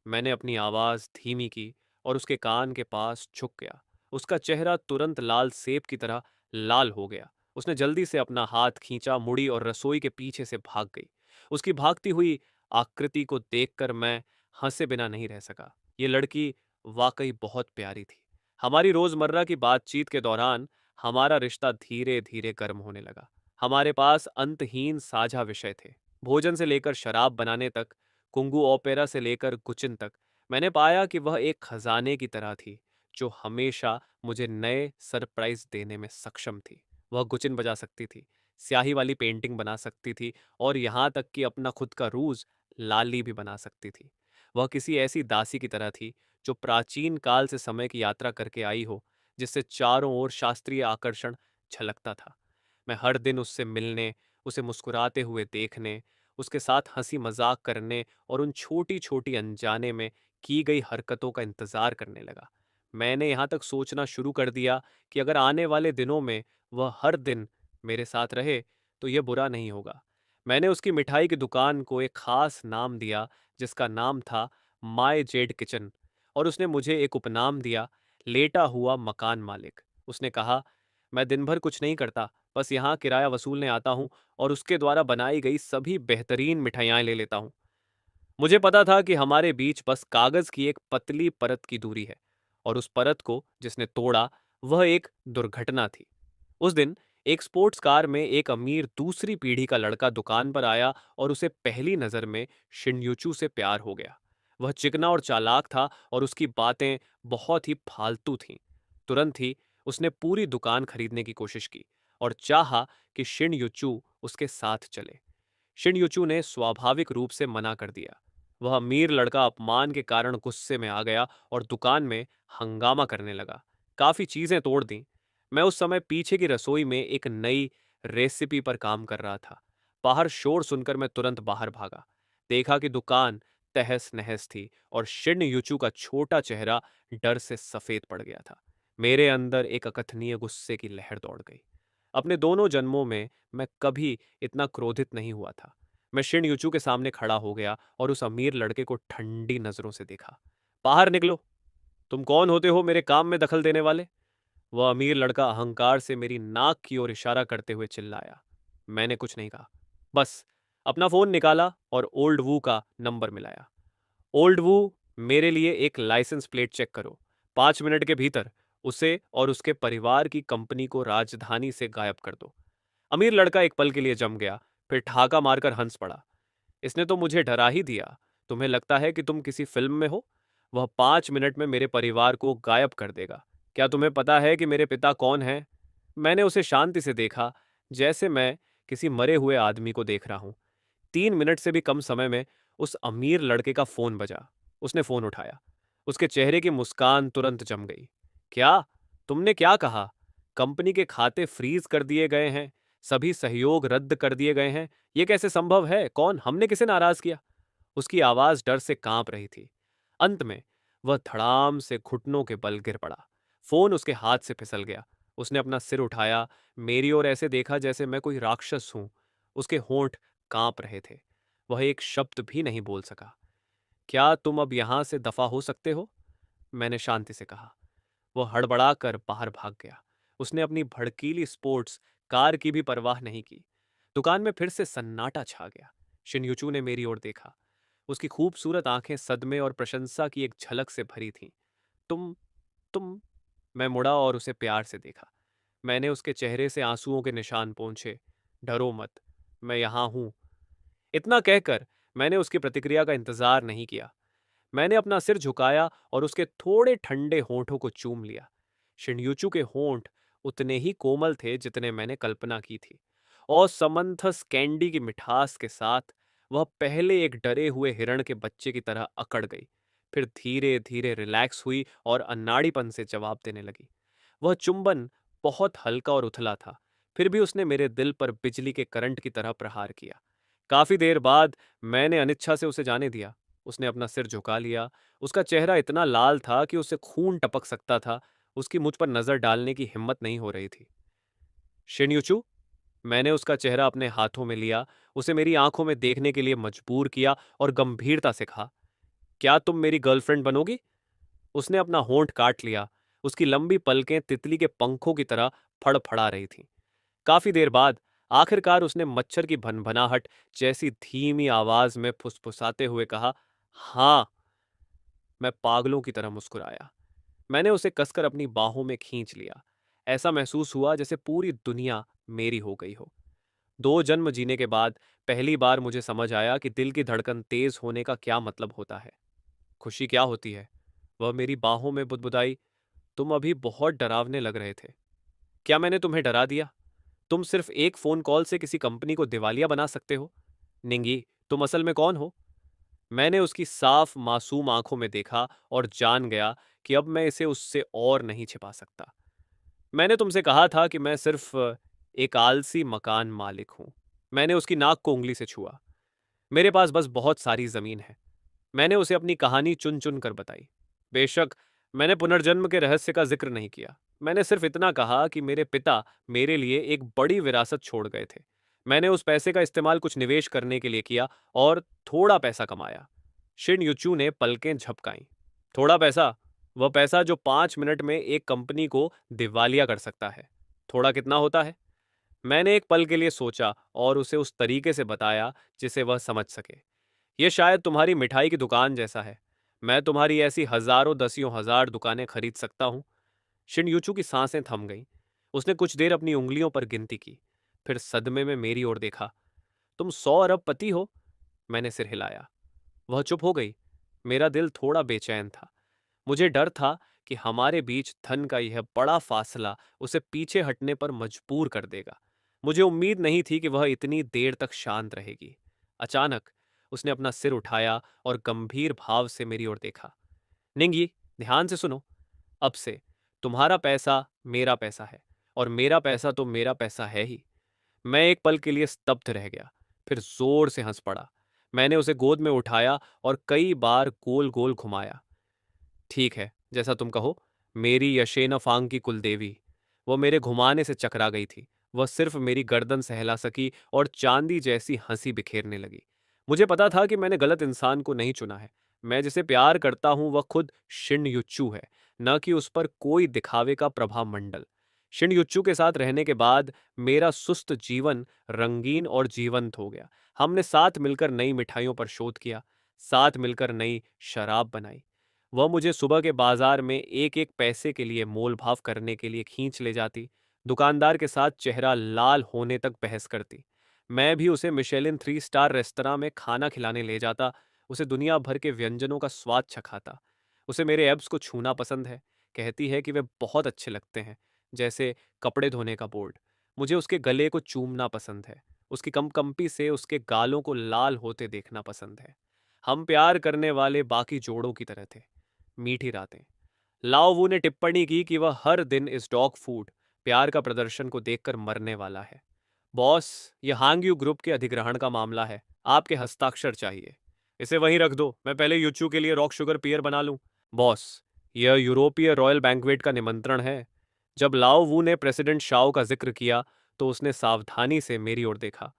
S1: मैंने अपनी आवाज धीमी की और उसके कान के पास झुक गया। उसका चेहरा तुरंत लाल सेब की तरह लाल हो गया। उसने जल्दी से अपना हाथ खींचा, मुड़ी और रसोई के पीछे से भाग गई। उसकी भागती हुई आकृति को देखकर मैं हंसे बिना नहीं रह सका। ये लड़की वाकई बहुत प्यारी थी। हमारी रोजमर्रा की बातचीत के दौरान हमारा रिश्ता धीरे धीरे गर्म होने लगा। हमारे पास अंतहीन साझा विषय थे। भोजन से लेकर शराब बनाने तक, कुंगू ओपेरा से लेकर गुचिन तक। मैंने पाया कि वह एक खजाने की तरह थी, जो हमेशा मुझे नए सरप्राइज देने में सक्षम थी। वह गुचिन बजा सकती थी, स्याही वाली पेंटिंग बना सकती थी, और यहाँ तक कि अपना खुद का रूज लाली भी बना सकती थी। वह किसी ऐसी दासी की तरह थी जो प्राचीन काल से समय की यात्रा करके आई हो, जिससे चारों ओर शास्त्रीय आकर्षण झलकता था। मैं हर दिन उससे मिलने, उसे मुस्कुराते हुए देखने, उसके साथ हंसी मजाक करने और उन छोटी छोटी अनजाने में की गई हरकतों का इंतजार करने लगा। मैंने यहाँ तक सोचना शुरू कर दिया कि अगर आने वाले दिनों में वह हर दिन मेरे साथ रहे तो यह बुरा नहीं होगा। मैंने उसकी मिठाई की दुकान को एक खास नाम दिया, जिसका नाम था माय जेड किचन, और उसने मुझे एक उपनाम दिया, लेटा हुआ मकान मालिक। उसने कहा, मैं दिन भर कुछ नहीं करता, बस यहाँ किराया वसूलने आता हूँ और उसके द्वारा बनाई गई सभी बेहतरीन मिठाइयाँ ले लेता हूँ। मुझे पता था कि हमारे बीच बस कागज की एक पतली परत की दूरी है, और उस परत को जिसने तोड़ा वह एक दुर्घटना थी। उस दिन एक स्पोर्ट्स कार में एक अमीर दूसरी पीढ़ी का लड़का दुकान पर आया और उसे पहली नजर में शिनयुचू से प्यार हो गया। वह चिकना और चालाक था और उसकी बातें बहुत ही फालतू थीं। तुरंत ही उसने पूरी दुकान खरीदने की कोशिश की और चाहा कि शिनयुचू उसके साथ चले। शिनयुचू ने स्वाभाविक रूप से मना कर दिया। वह अमीर लड़का अपमान के कारण गुस्से में आ गया और दुकान में हंगामा करने लगा। काफी चीजें तोड़ दी। मैं उस समय पीछे की रसोई में एक नई रेसिपी पर काम कर रहा था। बाहर शोर सुनकर मैं तुरंत बाहर भागा। देखा कि दुकान तहस नहस थी और शिन युचू का छोटा चेहरा डर से सफेद पड़ गया था। मेरे अंदर एक अकथनीय गुस्से की लहर दौड़ गई। अपने दोनों जन्मों में मैं कभी इतना क्रोधित नहीं हुआ था। मैं शिन यूचू के सामने खड़ा हो गया और उस अमीर लड़के को ठंडी नजरों से देखा। बाहर निकलो। तुम कौन होते हो मेरे काम में दखल देने वाले? वह अमीर लड़का अहंकार से मेरी नाक की ओर इशारा करते हुए चिल्लाया। मैंने कुछ नहीं कहा, बस अपना फोन निकाला और ओल्ड वू का नंबर मिलाया। ओल्ड वू, मेरे लिए एक लाइसेंस प्लेट चेक करो। 5 मिनट के भीतर उसे और उसके परिवार की कंपनी को राजधानी से गायब कर दो। अमीर लड़का एक पल के लिए जम गया, फिर ठहाका मारकर हंस पड़ा। इसने तो मुझे डरा ही दिया। तुम्हें लगता है कि तुम किसी फिल्म में हो? वह 5 मिनट में मेरे परिवार को गायब कर देगा। क्या तुम्हें पता है कि मेरे पिता कौन हैं? मैंने उसे शांति से देखा, जैसे मैं किसी मरे हुए आदमी को देख रहा हूं। 3 मिनट से भी कम समय में उस अमीर लड़के का फोन बजा। उसने फोन उठाया। उसके चेहरे की मुस्कान तुरंत जम गई। क्या? तुमने क्या कहा? कंपनी के खाते फ्रीज कर दिए गए हैं, सभी सहयोग रद्द कर दिए गए हैं। ये कैसे संभव है? कौन? हमने किसे नाराज किया? उसकी आवाज डर से कांप रही थी। अंत में वह धड़ाम से घुटनों के बल गिर पड़ा। फोन उसके हाथ से फिसल गया। उसने अपना सिर उठाया, मेरी ओर ऐसे देखा जैसे मैं कोई राक्षस हूं। उसके होंठ कांप रहे थे। वह एक शब्द भी नहीं बोल सका। क्या तुम अब यहां से दफा हो सकते हो? मैंने शांति से कहा। वह हड़बड़ाकर बाहर भाग गया। उसने अपनी भड़कीली स्पोर्ट्स कार की भी परवाह नहीं की। दुकान में फिर से सन्नाटा छा गया। शिनयुचू ने मेरी ओर देखा। उसकी खूबसूरत आंखें सदमे और प्रशंसा की एक झलक से भरी थीं। तुम। मैं मुड़ा और उसे प्यार से देखा। मैंने उसके चेहरे से आंसुओं के निशान पोंछे। डरो मत, मैं यहां हूं। इतना कहकर मैंने उसकी प्रतिक्रिया का इंतजार नहीं किया। मैंने अपना सिर झुकाया और उसके थोड़े ठंडे होंठों को चूम लिया। शिनयुचू के होंठ उतने ही कोमल थे जितने मैंने कल्पना की थी, और समंथस कैंडी की मिठास के साथ वह पहले एक डरे हुए हिरण के बच्चे की तरह अकड़ गई, फिर धीरे धीरे रिलैक्स हुई और अनाड़ीपन से जवाब देने लगी। वह चुंबन बहुत हल्का और उथला था, फिर भी उसने मेरे दिल पर बिजली के करंट की तरह प्रहार किया। काफी देर बाद मैंने अनिच्छा से उसे जाने दिया। उसने अपना सिर झुका लिया। उसका चेहरा इतना लाल था कि उससे खून टपक सकता था। उसकी मुझ पर नजर डालने की हिम्मत नहीं हो रही थी। शिनयुचू, मैंने उसका चेहरा अपने हाथों में लिया, उसे मेरी आंखों में देखने के लिए मजबूर किया और गंभीरता से कहा, क्या तुम मेरी गर्लफ्रेंड बनोगी? उसने अपना होंठ काट लिया। उसकी लंबी पलकें तितली के पंखों की तरह फड़फड़ा रही थीं। काफी देर बाद आखिरकार उसने मच्छर की भनभनाहट जैसी धीमी आवाज में फुसफुसाते हुए कहा, हां। मैं पागलों की तरह मुस्कुराया। मैंने उसे कसकर अपनी बाहों में खींच लिया। ऐसा महसूस हुआ जैसे पूरी दुनिया मेरी हो गई हो। 2 जन्म जीने के बाद पहली बार मुझे समझ आया कि दिल की धड़कन तेज होने का क्या मतलब होता है। खुशी क्या होती है? वह मेरी बाहों में बुदबुदाई, तुम अभी बहुत डरावने लग रहे थे। क्या मैंने तुम्हें डरा दिया? तुम सिर्फ एक फोन कॉल से किसी कंपनी को दिवालिया बना सकते हो। निंगी, तुम असल में कौन हो? मैंने उसकी साफ मासूम आंखों में देखा और जान गया कि अब मैं इसे उससे और नहीं छिपा सकता। मैंने तुमसे कहा था कि मैं सिर्फ एक आलसी मकान मालिक हूं। मैंने उसकी नाक को उंगली से छुआ। मेरे पास बस बहुत सारी जमीन है। मैंने उसे अपनी कहानी चुन चुन कर बताई। बेशक मैंने पुनर्जन्म के रहस्य का जिक्र नहीं किया। मैंने सिर्फ इतना कहा कि मेरे पिता मेरे लिए एक बड़ी विरासत छोड़ गए थे। मैंने उस पैसे का इस्तेमाल कुछ निवेश करने के लिए किया और थोड़ा पैसा कमाया। शिन युचू ने पलकें झपकाईं। थोड़ा पैसा? वह पैसा जो 5 मिनट में एक कंपनी को दिवालिया कर सकता है। थोड़ा कितना होता है? मैंने एक पल के लिए सोचा और उसे उस तरीके से बताया जिसे वह समझ सके। यह शायद तुम्हारी मिठाई की दुकान जैसा है। मैं तुम्हारी ऐसी हजारों दसियों हजार दुकानें खरीद सकता हूं। शिनयुचू की सांसें थम गईं। उसने कुछ देर अपनी उंगलियों पर गिनती की, फिर सदमे में मेरी ओर देखा। तुम 100 अरब पति हो? मैंने सिर हिलाया। वह चुप हो गई। मेरा दिल थोड़ा बेचैन था। मुझे डर था कि हमारे बीच धन का यह बड़ा फासला उसे पीछे हटने पर मजबूर कर देगा। मुझे उम्मीद नहीं थी कि वह इतनी देर तक शांत रहेगी। अचानक उसने अपना सिर उठाया और गंभीर भाव से मेरी ओर देखा। निंगी, ध्यान से सुनो। अब से तुम्हारा पैसा मेरा पैसा है, और मेरा पैसा तो मेरा पैसा है ही। मैं एक पल के लिए स्तब्ध रह गया, फिर जोर से हंस पड़ा। मैंने उसे गोद में उठाया और कई बार गोल गोल घुमाया। ठीक है, जैसा तुम कहो। मेरी यशेन फांग की कुलदेवी। वो मेरे घुमाने से चकरा गई थी। वह सिर्फ मेरी गर्दन सहला सकी और चांदी जैसी हंसी बिखेरने लगी। मुझे पता था कि मैंने गलत इंसान को नहीं चुना है। मैं जिसे प्यार करता हूं वह खुद शिन युच्चू है, न कि उस पर कोई दिखावे का प्रभाव मंडल। शिन युच्चू के साथ रहने के बाद मेरा सुस्त जीवन रंगीन और जीवंत हो गया। हमने साथ मिलकर नई मिठाइयों पर शोध किया, साथ मिलकर नई शराब बनाई। वह मुझे सुबह के बाजार में एक एक पैसे के लिए मोल भाव करने के लिए खींच ले जाती, दुकानदार के साथ चेहरा लाल होने तक बहस करती। मैं भी उसे मिशेलिन 3 स्टार रेस्तरां में खाना खिलाने ले जाता, उसे दुनिया भर के व्यंजनों का स्वाद चखाता। उसे मेरे एब्स को छूना पसंद है, कहती है कि वे बहुत अच्छे लगते हैं, जैसे कपड़े धोने का बोर्ड। मुझे उसके गले को चूमना पसंद है, उसकी कंपी से उसके गालों को लाल होते देखना पसंद है। हम प्यार करने वाले बाकी जोड़ों की तरह थे। मीठी रातें। लाओ वू ने टिप्पणी की कि वह हर दिन इस डॉग फूड प्यार का प्रदर्शन को देखकर मरने वाला है। बॉस, यह हांगयू ग्रुप के अधिग्रहण का मामला है, आपके हस्ताक्षर चाहिए। इसे वहीं रख दो, मैं पहले यूचू के लिए रॉक शुगर पियर बना लूं। बॉस, यह यूरोपीय रॉयल बैंक्वेट का निमंत्रण है। जब लाओ वू ने प्रेसिडेंट शाओ का जिक्र किया तो उसने सावधानी से मेरी ओर देखा।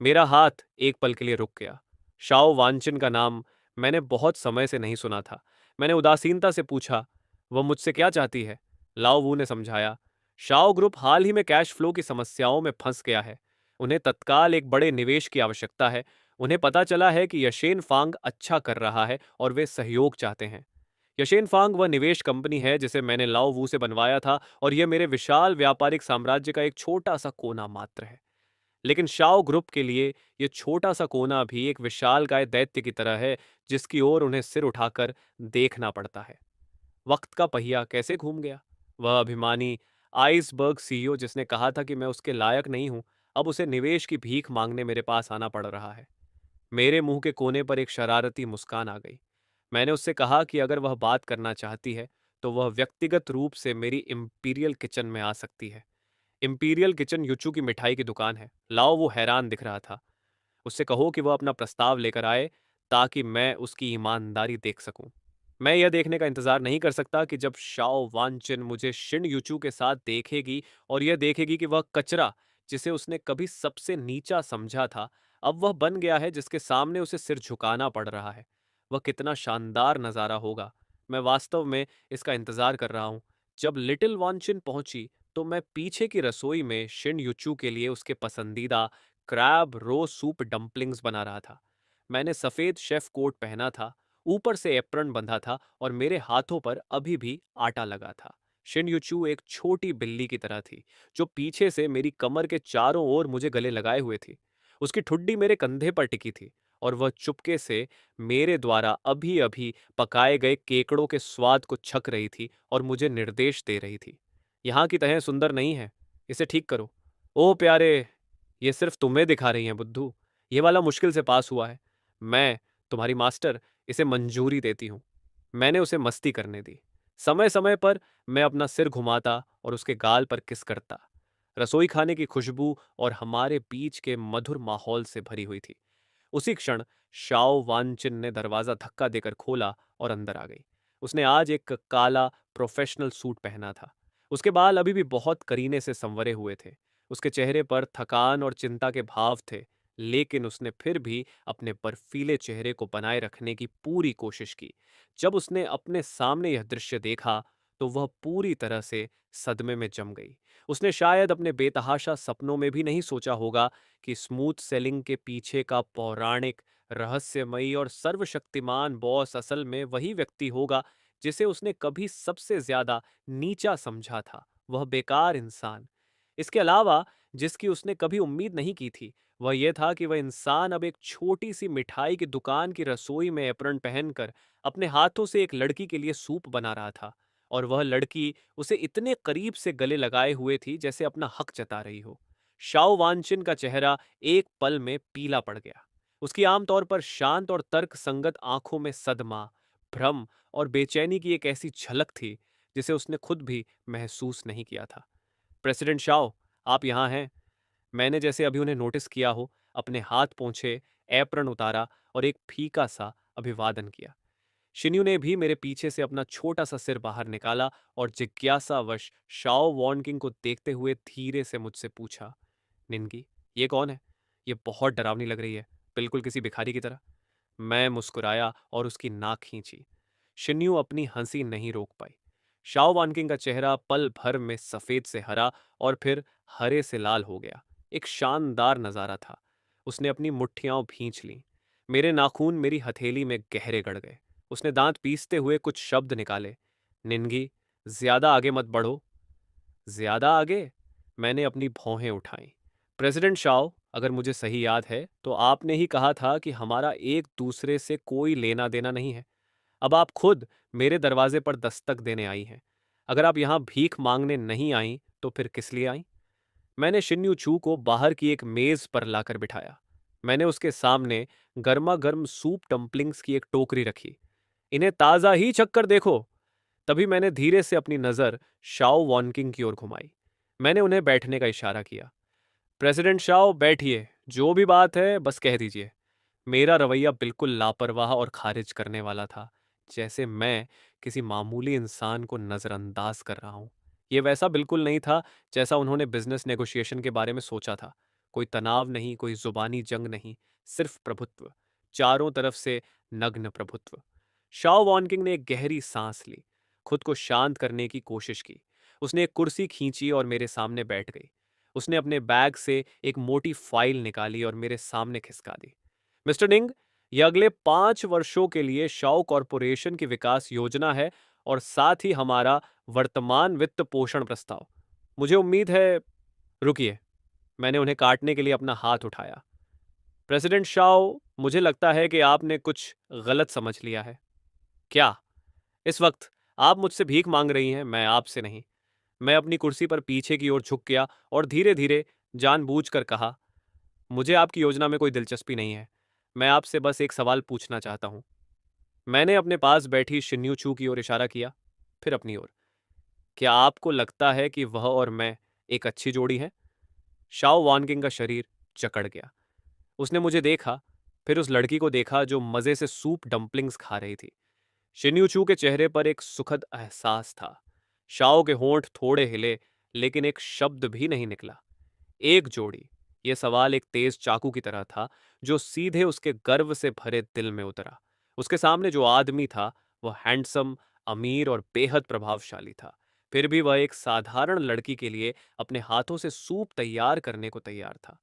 S1: मेरा हाथ एक पल के लिए रुक गया। शाओ वांचिन का नाम मैंने बहुत समय से नहीं सुना था। मैंने उदासीनता से पूछा, वह मुझसे क्या चाहती है? लाओ वू ने समझाया, शाओ ग्रुप हाल ही में कैश फ्लो की समस्याओं में फंस गया है। उन्हें तत्काल एक बड़े निवेश की आवश्यकता है। उन्हें पता चला है कि यशेन फांग अच्छा कर रहा है और वे सहयोग चाहते हैं। यशेन फांग वह निवेश कंपनी है जिसे मैंने लाओ वू से बनवाया था, और यह मेरे विशाल व्यापारिक साम्राज्य का एक छोटा सा कोना मात्र है। लेकिन शाओ ग्रुप के लिए यह छोटा सा कोना भी एक विशालकाय दैत्य की तरह है, जिसकी ओर उन्हें सिर उठाकर देखना पड़ता है। वक्त का पहिया कैसे घूम गया। वह अभिमानी आइसबर्ग सीईओ जिसने कहा था कि मैं उसके लायक नहीं हूं, अब उसे निवेश की भीख मांगने मेरे पास आना पड़ रहा है। मेरे मुंह के कोने पर एक शरारती मुस्कान आ गई। मैंने उससे कहा कि अगर वह बात करना चाहती है तो वह व्यक्तिगत रूप से मेरी इंपीरियल किचन में आ सकती है। इंपीरियल किचन युचू की मिठाई की दुकान है। लाओ वो हैरान दिख रहा था। उससे कहो कि वह अपना प्रस्ताव लेकर आए, ताकि मैं उसकी ईमानदारी देख सकूं। मैं यह देखने का इंतजार नहीं कर सकता कि जब शाओ वानचिन मुझे शिन यूचू के साथ देखेगी और यह देखेगी कि वह कचरा, जिसे उसने कभी सबसे नीचा समझा था, अब वह बन गया है जिसके सामने उसे सिर झुकाना पड़ रहा है। वह कितना शानदार नजारा होगा। मैं वास्तव में इसका इंतजार कर रहा हूं। जब लिटिल वानचिन पहुंची तो मैं पीछे की रसोई में शिन यूचू के लिए उसके पसंदीदा क्रैब रो सूप डम्पलिंग्स बना रहा था। मैंने सफेद शेफ कोट पहना था, ऊपर से एप्रन बंधा था और मेरे हाथों पर अभी भी आटा लगा था। शिन युचू एक छोटी बिल्ली की तरह थी, जो पीछे से मेरी कमर के चारों ओर मुझे गले लगाए हुए थी। उसकी ठुड्डी मेरे कंधे पर टिकी थी और वह चुपके से मेरे द्वारा अभी अभी पकाए गए केकड़ों के स्वाद को छक रही थी और मुझे निर्देश दे रही थी। यहाँ की तहें सुंदर नहीं है, इसे ठीक करो। ओह प्यारे, ये सिर्फ तुम्हें दिखा रही हैं बुद्धू। ये वाला मुश्किल से पास हुआ है। मैं, तुम्हारी मास्टर, इसे मंजूरी देती हूँ। मैंने उसे मस्ती करने दी। समय समय पर मैं अपना सिर घुमाता और उसके गाल पर किस करता। रसोई खाने की खुशबू और हमारे बीच के मधुर माहौल से भरी हुई थी। उसी क्षण शाओ वानचिन ने दरवाजा धक्का देकर खोला और अंदर आ गई। उसने आज एक काला प्रोफेशनल सूट पहना था। उसके बाल अभी भी बहुत करीने से संवरे हुए थे। उसके चेहरे पर थकान और चिंता के भाव थे, लेकिन उसने फिर भी अपने बर्फीले चेहरे को बनाए रखने की पूरी कोशिश की। जब उसने अपने सामने यह दृश्य देखा तो वह पूरी तरह से सदमे में जम गई। उसने शायद अपने बेतहाशा सपनों में भी नहीं सोचा होगा कि स्मूथ सेलिंग के पीछे का पौराणिक, रहस्यमयी और सर्वशक्तिमान बॉस असल में वही व्यक्ति होगा जिसे उसने कभी सबसे ज्यादा नीचा समझा था, वह बेकार इंसान। इसके अलावा जिसकी उसने कभी उम्मीद नहीं की थी, वह यह था कि वह इंसान अब एक छोटी सी मिठाई की दुकान की रसोई में एप्रन पहनकर अपने हाथों से एक लड़की के लिए सूप बना रहा था, और वह लड़की उसे इतने करीब से गले लगाए हुए थी जैसे अपना हक जता रही हो। शाओ वानचिन का चेहरा एक पल में पीला पड़ गया। उसकी आमतौर पर शांत और तर्क संगत आंखों में सदमा, भ्रम और बेचैनी की एक ऐसी झलक थी जिसे उसने खुद भी महसूस नहीं किया था। प्रेसिडेंट शाओ, आप यहाँ हैं। मैंने जैसे अभी उन्हें नोटिस किया हो, अपने हाथ पोंछे, एप्रन उतारा और एक फीका सा अभिवादन किया। शिन्यू ने भी मेरे पीछे से अपना छोटा सा सिर बाहर निकाला और जिज्ञासावश शाओ वॉनकिंग को देखते हुए धीरे से मुझसे पूछा, निन्गी, ये कौन है? ये बहुत डरावनी लग रही है, बिल्कुल किसी भिखारी की तरह। मैं मुस्कुराया और उसकी नाक खींची। शिन्यू अपनी हंसी नहीं रोक पाई। शाओ वानकिंग का चेहरा पल भर में सफेद से हरा और फिर हरे से लाल हो गया। एक शानदार नजारा था। उसने अपनी मुट्ठियां भींच लीं। मेरे नाखून मेरी हथेली में गहरे गड़ गए। उसने दांत पीसते हुए कुछ शब्द निकाले। निन्गी, ज्यादा आगे मत बढ़ो। ज्यादा आगे? मैंने अपनी भौहें उठाईं। प्रेसिडेंट शाओ, अगर मुझे सही याद है तो आपने ही कहा था कि हमारा एक दूसरे से कोई लेना देना नहीं है। अब आप खुद मेरे दरवाजे पर दस्तक देने आई हैं। अगर आप यहां भीख मांगने नहीं आई तो फिर किस लिए आई? मैंने शिन्यू चू को बाहर की एक मेज पर लाकर बिठाया। मैंने उसके सामने गर्मा गर्म सूप डम्पलिंग्स की एक टोकरी रखी। इन्हें ताज़ा ही छक्कर देखो। तभी मैंने धीरे से अपनी नज़र शाओ वॉनकिंग की ओर घुमाई। मैंने उन्हें बैठने का इशारा किया। प्रेसिडेंट शाओ, बैठिए, जो भी बात है बस कह दीजिए। मेरा रवैया बिल्कुल लापरवाह और खारिज करने वाला था, जैसे मैं किसी मामूली इंसान को नज़रअंदाज कर रहा हूं। यह वैसा बिल्कुल नहीं था जैसा उन्होंने बिजनेस नेगोशिएशन के बारे में सोचा था। कोई तनाव नहीं, कोई जुबानी जंग नहीं, सिर्फ प्रभुत्व, चारों तरफ से नग्न प्रभुत्व। शाओ वॉनकिंग ने एक गहरी सांस ली, खुद को शांत करने की कोशिश की। उसने एक कुर्सी खींची और मेरे सामने बैठ गई। उसने अपने बैग से एक मोटी फाइल निकाली और मेरे सामने खिसका दी। मिस्टर निंग, यह अगले 5 वर्षों के लिए शाओ कॉरपोरेशन की विकास योजना है और साथ ही हमारा वर्तमान वित्त पोषण प्रस्ताव। मुझे उम्मीद है। रुकिए, मैंने उन्हें काटने के लिए अपना हाथ उठाया। प्रेसिडेंट शाओ, मुझे लगता है कि आपने कुछ गलत समझ लिया है। क्या? इस वक्त आप मुझसे भीख मांग रही हैं, मैं आपसे नहीं। मैं अपनी कुर्सी पर पीछे की ओर झुक गया और धीरे धीरे जानबूझकर कहा, मुझे आपकी योजना में कोई दिलचस्पी नहीं है। मैं आपसे बस एक सवाल पूछना चाहता हूं। मैंने अपने पास बैठी शिन्यू चू की ओर इशारा किया, फिर अपनी ओर। क्या आपको लगता है कि वह और मैं एक अच्छी जोड़ी हैं? शाओ वानकिंग का शरीर जकड़ गया। उसने मुझे देखा, फिर उस लड़की को देखा जो मजे से सूप डम्पलिंग्स खा रही थी। शिन्यू चू के चेहरे पर एक सुखद एहसास था। शाओ के होंठ थोड़े हिले, लेकिन एक शब्द भी नहीं निकला। एक जोड़ी, यह सवाल एक तेज चाकू की तरह था जो सीधे उसके गर्व से भरे दिल में उतरा। उसके सामने जो आदमी था वह हैंडसम, अमीर और बेहद प्रभावशाली था। फिर भी वह एक साधारण लड़की के लिए अपने हाथों से सूप तैयार करने को तैयार था।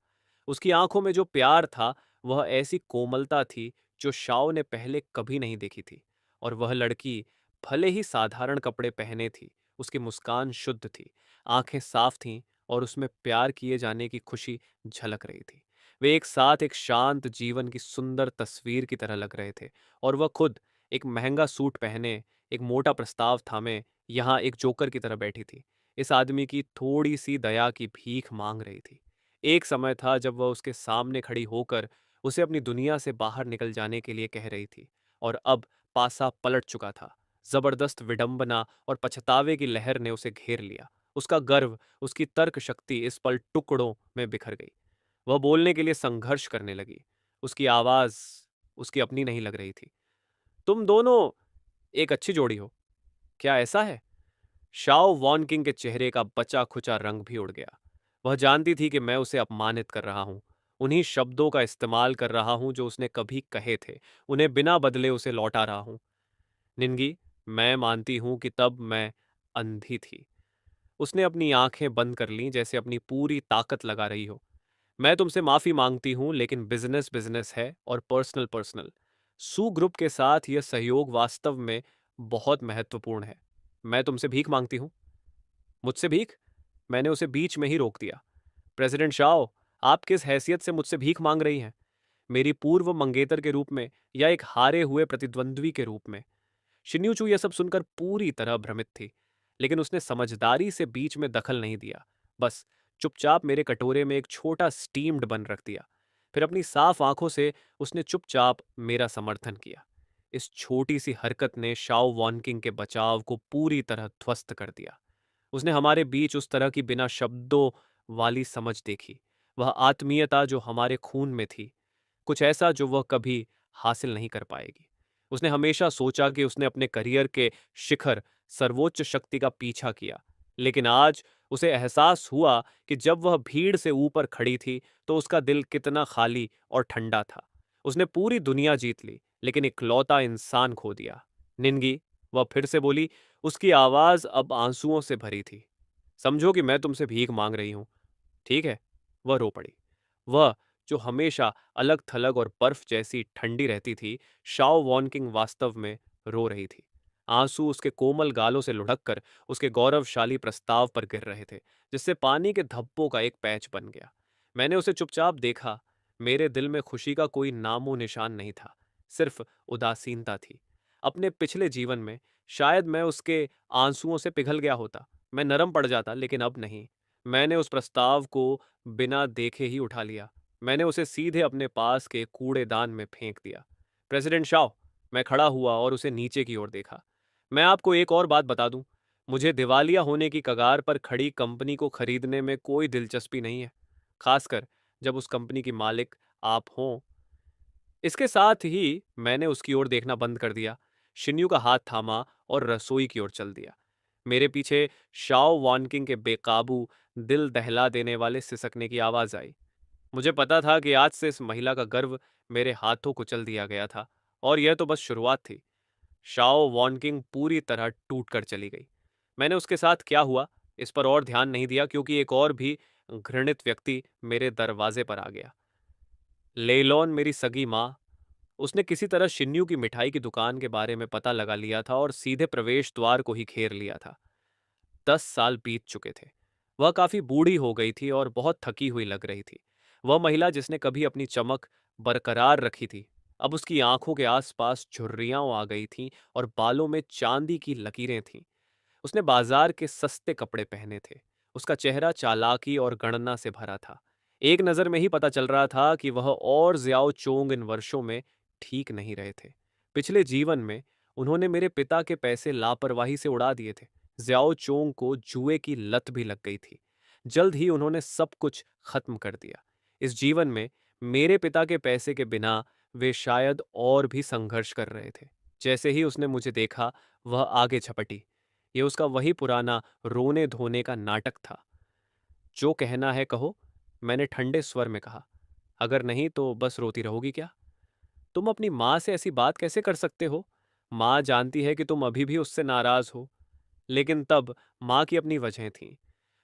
S1: उसकी आंखों में जो प्यार था वह ऐसी कोमलता थी जो शाओ ने पहले कभी नहीं देखी थी। और वह लड़की भले ही साधारण कपड़े पहने थी, उसकी मुस्कान शुद्ध थी, आंखें साफ थीं और उसमें प्यार किए जाने की खुशी झलक रही थी। वे एक साथ एक शांत जीवन की सुंदर तस्वीर की तरह लग रहे थे और वह खुद एक महंगा सूट पहने, एक मोटा प्रस्ताव थामे, यहाँ एक जोकर की तरह बैठी थी। इस आदमी की थोड़ी सी दया की भीख मांग रही थी। एक समय था जब वह उसके सामने खड़ी होकर उसे अपनी दुनिया से बाहर निकल जाने के लिए कह रही थी, और अब पासा पलट चुका था। जबरदस्त विडंबना और पछतावे की लहर ने उसे घेर लिया। उसका गर्व, उसकी तर्क शक्ति इस पल टुकड़ों में बिखर गई। वह बोलने के लिए संघर्ष करने लगी। उसकी आवाज उसकी अपनी नहीं लग रही थी। तुम दोनों एक अच्छी जोड़ी हो, क्या ऐसा है? शाओ वॉनकिंग के चेहरे का बचा खुचा रंग भी उड़ गया। वह जानती थी कि मैं उसे अपमानित कर रहा हूं, उन्हीं शब्दों का इस्तेमाल कर रहा हूं जो उसने कभी कहे थे, उन्हें बिना बदले उसे लौटा रहा हूं। निन्गी, मैं मानती हूं कि तब मैं अंधी थी। उसने अपनी आंखें बंद कर लीं जैसे अपनी पूरी ताकत लगा रही हो। मैं तुमसे माफी मांगती हूं, लेकिन बिजनेस बिजनेस है और पर्सनल पर्सनल। सू ग्रुप के साथ यह सहयोग वास्तव में बहुत महत्वपूर्ण है। मैं तुमसे भीख मांगती हूं। मुझसे भीख? मैंने उसे बीच में ही रोक दिया। प्रेसिडेंट शाओ, आप किस हैसियत से मुझसे भीख मांग रही हैं? मेरी पूर्व मंगेतर के रूप में या एक हारे हुए प्रतिद्वंद्वी के रूप में? शिन्यूचू यह सब सुनकर पूरी तरह भ्रमित थी, लेकिन उसने समझदारी से बीच में दखल नहीं दिया। बस चुपचाप मेरे कटोरे में एक छोटा स्टीम्ड बन रख दिया। फिर अपनी साफ आंखों से उसने चुपचाप मेरा समर्थन किया। इस छोटी सी हरकत ने शाओ वॉनकिंग के बचाव को पूरी तरह ध्वस्त कर दिया। उसने हमारे बीच उस तरह की बिना शब्दों वाली समझ देखी, वह आत्मीयता जो हमारे खून में थी, कुछ ऐसा जो वह कभी हासिल नहीं कर पाएगी। उसने हमेशा सोचा कि उसने अपने करियर के शिखर, सर्वोच्च शक्ति का पीछा किया। लेकिन आज उसे एहसास हुआ कि जब वह भीड़ से ऊपर खड़ी थी, तो उसका दिल कितना खाली और ठंडा था। उसने पूरी दुनिया जीत ली, लेकिन इकलौता इंसान खो दिया। निन्गी, वह फिर से बोली, उसकी आवाज अब आंसुओं से भरी थी। समझो कि मैं तुमसे भीख मांग रही हूं, ठीक है? वह रो पड़ी। वह, जो हमेशा अलग-थलग और बर्फ जैसी ठंडी रहती थी, शाओ वॉनकिंग वास्तव में रो रही थी। आंसू उसके कोमल गालों से लुढ़ककर उसके गौरवशाली प्रस्ताव पर गिर रहे थे, जिससे पानी के धब्बों का एक पैच बन गया। मैंने उसे चुपचाप देखा। मेरे दिल में खुशी का कोई नामो निशान नहीं था, सिर्फ उदासीनता थी। अपने पिछले जीवन में शायद मैं उसके आंसुओं से पिघल गया होता, मैं नरम पड़ जाता, लेकिन अब नहीं। मैंने उस प्रस्ताव को बिना देखे ही उठा लिया। मैंने उसे सीधे अपने पास के कूड़ेदान में फेंक दिया। प्रेसिडेंट शाओ, मैं खड़ा हुआ और उसे नीचे की ओर देखा। मैं आपको एक और बात बता दूं, मुझे दिवालिया होने की कगार पर खड़ी कंपनी को खरीदने में कोई दिलचस्पी नहीं है, खासकर जब उस कंपनी की मालिक आप हों। इसके साथ ही मैंने उसकी ओर देखना बंद कर दिया, शिन्यू का हाथ थामा और रसोई की ओर चल दिया। मेरे पीछे शाओ वानकिंग के बेकाबू, दिल दहला देने वाले सिसकने की आवाज आई। मुझे पता था कि आज से इस महिला का गर्व मेरे हाथों कुचल दिया गया था, और यह तो बस शुरुआत थी। शाओ वॉनकिंग पूरी तरह टूट कर चली गई। मैंने उसके साथ क्या हुआ इस पर और ध्यान नहीं दिया, क्योंकि एक और भी घृणित व्यक्ति मेरे दरवाजे पर आ गया। लेलोन, मेरी सगी माँ। उसने किसी तरह शिन्यू की मिठाई की दुकान के बारे में पता लगा लिया था और सीधे प्रवेश द्वार को ही घेर लिया था। 10 साल बीत चुके थे। वह काफी बूढ़ी हो गई थी और बहुत थकी हुई लग रही थी। वह महिला जिसने कभी अपनी चमक बरकरार रखी थी, अब उसकी आंखों के आसपास झुर्रियां आ गई थीं और बालों में चांदी की लकीरें थीं। उसने बाजार के सस्ते कपड़े पहने थे। उसका चेहरा चालाकी और गणना से भरा था। एक नजर में ही पता चल रहा था कि वह और ज्याओ चोंग इन वर्षों में ठीक नहीं रहे थे। पिछले जीवन में उन्होंने मेरे पिता के पैसे लापरवाही से उड़ा दिए थे। ज्याओ चोंग को जुए की लत भी लग गई थी। जल्द ही उन्होंने सब कुछ खत्म कर दिया। इस जीवन में मेरे पिता के पैसे के बिना वे शायद और भी संघर्ष कर रहे थे। जैसे ही उसने मुझे देखा, वह आगे झपटी। ये उसका वही पुराना रोने धोने का नाटक था। जो कहना है कहो, मैंने ठंडे स्वर में कहा। अगर नहीं तो बस रोती रहोगी क्या? तुम अपनी माँ से ऐसी बात कैसे कर सकते हो? माँ जानती है कि तुम अभी भी उससे नाराज हो। लेकिन तब माँ की अपनी वजहें थीं।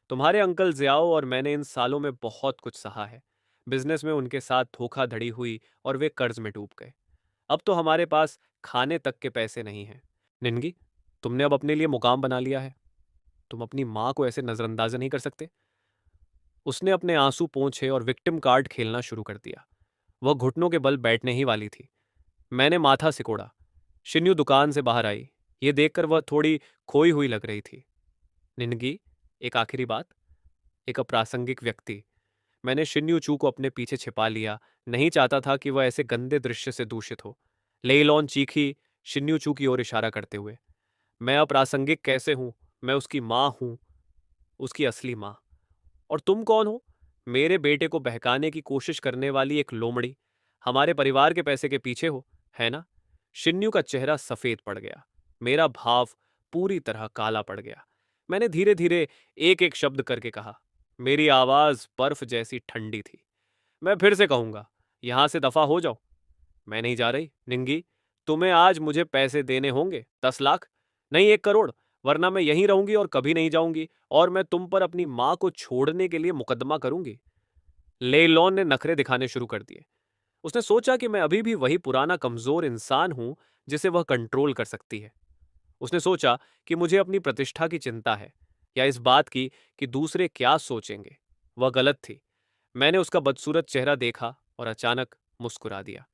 S1: तुम्हारे अंकल ज़ियाओ और मैंने इन सालों में बहुत कुछ सहा है। बिजनेस में उनके साथ धोखाधड़ी हुई और वे कर्ज में डूब गए। अब तो हमारे पास खाने तक के पैसे नहीं हैं। निन्गी, तुमने अब अपने लिए मुकाम बना लिया है। तुम अपनी माँ को ऐसे नजरअंदाज नहीं कर सकते। उसने अपने आंसू पोंछे और विक्टिम कार्ड खेलना शुरू कर दिया। वह घुटनों के बल बैठने ही वाली थी। मैंने माथा सिकोड़ा। शिन्यू दुकान से बाहर आई। ये देखकर वह थोड़ी खोई हुई लग रही थी। निन्गी, एक आखिरी बात। एक अप्रासंगिक व्यक्ति। मैंने शिन्यू चू को अपने पीछे छिपा लिया। नहीं चाहता था कि वह ऐसे गंदे दृश्य से दूषित हो। लेइलॉन चीखी, शिन्यू चू की ओर इशारा करते हुए। मैं अप्रासंगिक कैसे हूं? मैं उसकी माँ हूं, उसकी असली माँ। और तुम कौन हो? मेरे बेटे को बहकाने की कोशिश करने वाली एक लोमड़ी। हमारे परिवार के पैसे के पीछे हो, है ना? शिन्यू का चेहरा सफेद पड़ गया। मेरा भाव पूरी तरह काला पड़ गया। मैंने धीरे धीरे एक एक शब्द करके कहा। मेरी आवाज बर्फ जैसी ठंडी थी। मैं फिर से कहूंगा, यहां से दफा हो जाओ। मैं नहीं जा रही, निंगी। तुम्हें आज मुझे पैसे देने होंगे, 10 लाख, नहीं 1 करोड़, वरना मैं यहीं रहूंगी और कभी नहीं जाऊंगी, और मैं तुम पर अपनी माँ को छोड़ने के लिए मुकदमा करूंगी। लेलॉन ने नखरे दिखाने शुरू कर दिए। उसने सोचा कि मैं अभी भी वही पुराना कमजोर इंसान हूं जिसे वह कंट्रोल कर सकती है। उसने सोचा कि मुझे अपनी प्रतिष्ठा की चिंता है, या इस बात की कि दूसरे क्या सोचेंगे। वह गलत थी। मैंने उसका बदसूरत चेहरा देखा और अचानक मुस्कुरा दिया।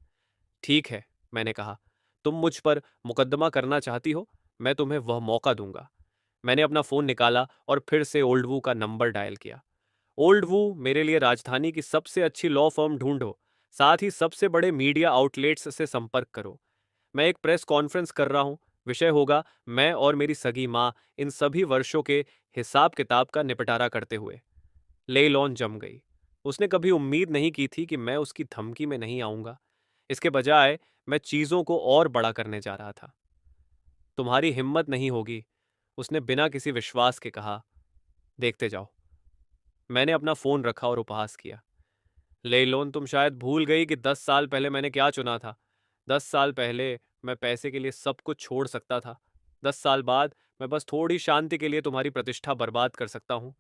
S1: ठीक है, मैंने कहा, तुम मुझ पर मुकदमा करना चाहती हो, मैं तुम्हें वह मौका दूंगा। मैंने अपना फोन निकाला और फिर से ओल्ड वू का नंबर डायल किया। ओल्ड वू, मेरे लिए राजधानी की सबसे अच्छी लॉ फर्म ढूंढो, साथ ही सबसे बड़े मीडिया आउटलेट्स से संपर्क करो। मैं एक प्रेस कॉन्फ्रेंस कर रहा हूं। विषय होगा, मैं और मेरी सगी माँ इन सभी वर्षों के हिसाब किताब का निपटारा करते हुए। लेइलॉन जम गई। उसने कभी उम्मीद नहीं की थी कि मैं उसकी धमकी में नहीं आऊंगा। इसके बजाय मैं चीजों को और बड़ा करने जा रहा था। तुम्हारी हिम्मत नहीं होगी, उसने बिना किसी विश्वास के कहा। देखते जाओ। मैंने अपना फोन रखा और उपहास किया। लेलोन, तुम शायद भूल गई कि 10 साल पहले मैंने क्या चुना था। 10 साल पहले मैं पैसे के लिए सब कुछ छोड़ सकता था। 10 साल बाद मैं बस थोड़ी शांति के लिए तुम्हारी प्रतिष्ठा बर्बाद कर सकता हूँ।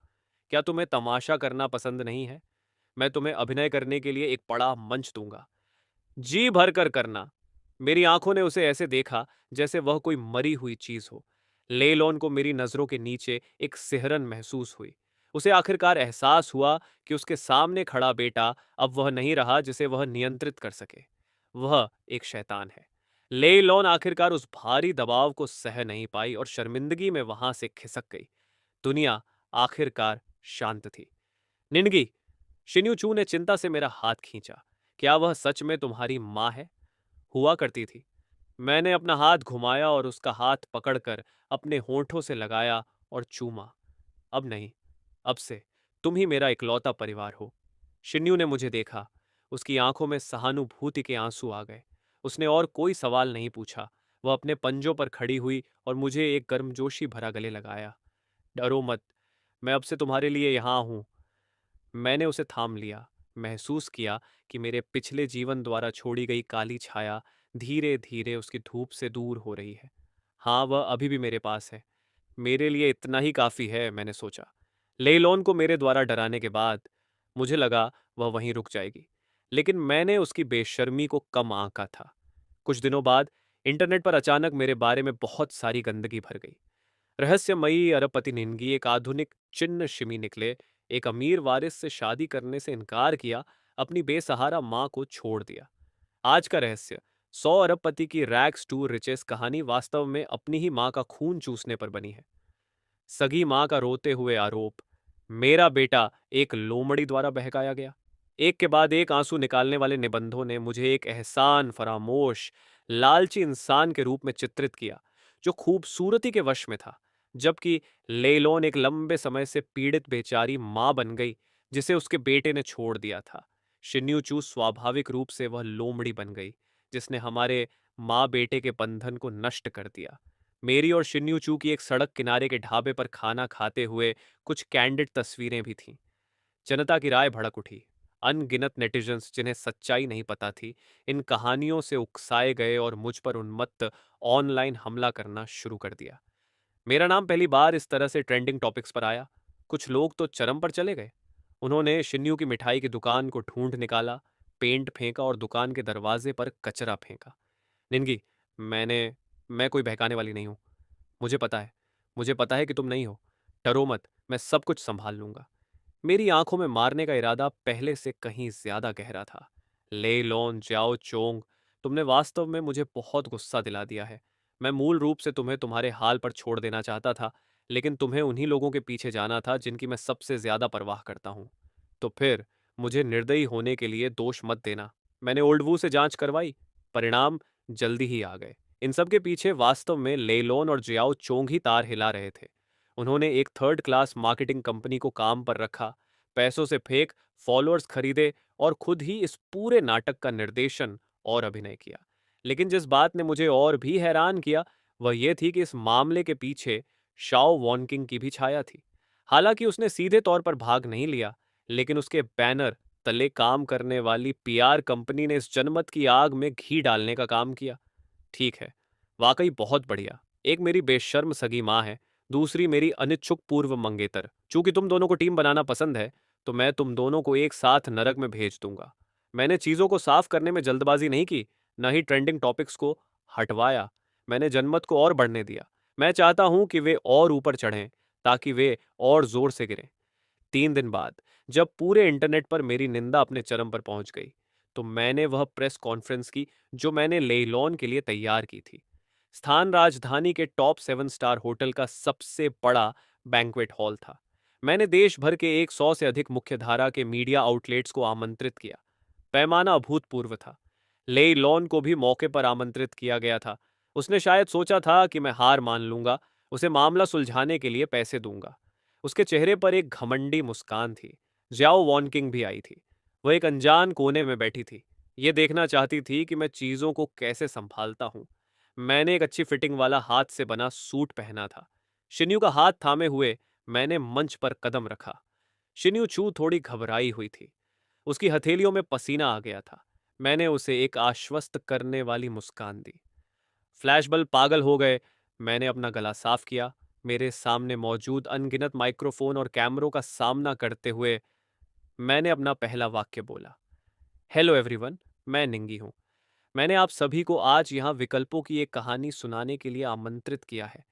S1: क्या तुम्हें तमाशा करना पसंद नहीं है? मैं तुम्हें अभिनय करने के लिए एक बड़ा मंच दूंगा। जी भर कर करना। मेरी आंखों ने उसे ऐसे देखा जैसे वह कोई मरी हुई चीज हो। लेलॉन को मेरी नजरों के नीचे एक सिहरन महसूस हुई। उसे आखिरकार एहसास हुआ कि उसके सामने खड़ा बेटा अब वह नहीं रहा जिसे वह नियंत्रित कर सके। वह एक शैतान है। लेलॉन आखिरकार उस भारी दबाव को सह नहीं पाई और शर्मिंदगी में वहां से खिसक गई। दुनिया आखिरकार शांत थी। निनगी, शिन्यूचू ने चिंता से मेरा हाथ खींचा। क्या वह सच में तुम्हारी माँ है? हुआ करती थी। मैंने अपना हाथ घुमाया और उसका हाथ पकड़कर अपने होठों से लगाया और चूमा। अब नहीं, अब से तुम ही मेरा इकलौता परिवार हो। शिन्यू ने मुझे देखा। उसकी आंखों में सहानुभूति के आंसू आ गए। उसने और कोई सवाल नहीं पूछा। वह अपने पंजों पर खड़ी हुई और मुझे एक गर्मजोशी भरा गले लगाया। डरो मत, मैं अब से तुम्हारे लिए यहां हूं। मैंने उसे थाम लिया। महसूस किया कि मेरे पिछले जीवन द्वारा छोड़ी गई काली छाया धीरे धीरे उसकी धूप से दूर हो रही है। हाँ, वह अभी भी मेरे पास है। मेरे लिए इतना ही काफी है, मैंने सोचा। लेइलोन को मेरे द्वारा डराने के बाद मुझे लगा वह वहीं रुक जाएगी, लेकिन मैंने उसकी बेशर्मी को कम आंका था। कुछ दिनों बाद इंटरनेट पर अचानक मेरे बारे में बहुत सारी गंदगी भर गई। रहस्यमयी अरबपति निन्गी एक आधुनिक चिन्न शिमी निकले, एक अमीर वारिस से शादी करने से इनकार किया, अपनी बेसहारा मां को छोड़ दिया। आज का रहस्य, 100 अरबपति की रैग्स टू रिचेस कहानी वास्तव में अपनी ही मां का खून चूसने पर बनी है। सगी मां का रोते हुए आरोप, मेरा बेटा एक लोमड़ी द्वारा बहकाया गया। एक के बाद एक आंसू निकालने वाले निबंधों ने मुझे एक एहसान फरामोश, लालची इंसान के रूप में चित्रित किया, जो खूबसूरती के वश में था, जबकि लेलोन एक लंबे समय से पीड़ित बेचारी मां बन गई, जिसे उसके बेटे ने छोड़ दिया था। शिन्यूचू स्वाभाविक रूप से वह लोमड़ी बन गई, जिसने हमारे माँ बेटे के बंधन को नष्ट कर दिया। मेरी और शिन्यूचू की एक सड़क किनारे के ढाबे पर खाना खाते हुए कुछ कैंडिड तस्वीरें भी थीं। जनता की राय भड़क उठी। अनगिनत नेटिजन्स जिन्हें सच्चाई नहीं पता थी, इन कहानियों से उकसाए गए और मुझ पर उन्मत्त ऑनलाइन हमला करना शुरू कर दिया। मेरा नाम पहली बार इस तरह से ट्रेंडिंग टॉपिक्स पर आया। कुछ लोग तो चरम पर चले गए। उन्होंने शिन्यू की मिठाई की दुकान को ढूंढ निकाला, पेंट फेंका और दुकान के दरवाजे पर कचरा फेंका। निनगी, मैं कोई बहकाने वाली नहीं हूं। मुझे पता है, मुझे पता है कि तुम नहीं हो। डरो मत, मैं सब कुछ संभाल लूंगा। मेरी आंखों में मारने का इरादा पहले से कहीं ज्यादा गहरा था। ले लॉन जाओ चोंग, तुमने वास्तव में मुझे बहुत गुस्सा दिला दिया है। मैं मूल रूप से तुम्हें तुम्हारे हाल पर छोड़ देना चाहता था, लेकिन तुम्हें उन्हीं लोगों के पीछे जाना था जिनकी मैं सबसे ज्यादा परवाह करता हूँ। तो फिर मुझे निर्दयी होने के लिए दोष मत देना। मैंने ओल्ड वू से जांच करवाई, परिणाम जल्दी ही आ गए। इन सब के पीछे वास्तव में लेलोन और जियाओ चोंग ही तार हिला रहे थे। उन्होंने एक थर्ड क्लास मार्केटिंग कंपनी को काम पर रखा, पैसों से फेंक फॉलोअर्स खरीदे और खुद ही इस पूरे नाटक का निर्देशन और अभिनय किया। लेकिन जिस बात ने मुझे और भी हैरान किया वह यह थी कि इस मामले के पीछे शाओ वॉनकिंग की भी छाया थी। हालांकि उसने सीधे तौर पर भाग नहीं लिया, लेकिन उसके बैनर तले काम करने वाली पीआर कंपनी ने इस जनमत की आग में घी डालने का काम किया। ठीक है, वाकई बहुत बढ़िया। एक मेरी बेशर्म सगी माँ है, दूसरी मेरी अनिच्छुक पूर्व मंगेतर। चूंकि तुम दोनों को टीम बनाना पसंद है, तो मैं तुम दोनों को एक साथ नरक में भेज दूंगा। मैंने चीजों को साफ करने में जल्दबाजी नहीं की, न ही ट्रेंडिंग टॉपिक्स को हटवाया। मैंने जनमत को और बढ़ने दिया। मैं चाहता हूं कि वे और ऊपर चढ़ें, ताकि वे और जोर से गिरें। 3 दिन बाद, जब पूरे इंटरनेट पर मेरी निंदा अपने चरम पर पहुंच गई, तो मैंने वह प्रेस कॉन्फ्रेंस की जो मैंने लेइलॉन के लिए तैयार की थी। स्थान राजधानी के टॉप 7 स्टार होटल का सबसे बड़ा बैंक्वेट हॉल था। मैंने देश भर के 100 से अधिक मुख्यधारा के मीडिया आउटलेट्स को आमंत्रित किया। पैमाना अभूतपूर्व था। लेइलॉन को भी मौके पर आमंत्रित किया गया था। उसने शायद सोचा था कि मैं हार मान लूंगा, उसे मामला सुलझाने के लिए पैसे दूंगा। उसके चेहरे पर एक घमंडी मुस्कान थी। ज्याओ वॉनकिंग भी आई थी। वह एक अनजान कोने में बैठी थी। ये देखना चाहती थी कि मैं चीज़ों को कैसे संभालता हूँ। मैंने एक अच्छी फिटिंग वाला हाथ से बना सूट पहना था। शिन्यू का हाथ थामे हुए मैंने मंच पर कदम रखा। शिन्यू चू थोड़ी घबराई हुई थी। उसकी हथेलियों में पसीना आ गया था। मैंने उसे एक आश्वस्त करने वाली मुस्कान दी। फ्लैश बल्ब पागल हो गए। मैंने अपना गला साफ किया। मेरे सामने मौजूद अनगिनत माइक्रोफोन और कैमरों का सामना करते हुए मैंने अपना पहला वाक्य बोला। हेलो एवरीवन, मैं निंगी हूँ। मैंने आप सभी को आज यहाँ विकल्पों की एक कहानी सुनाने के लिए आमंत्रित किया है।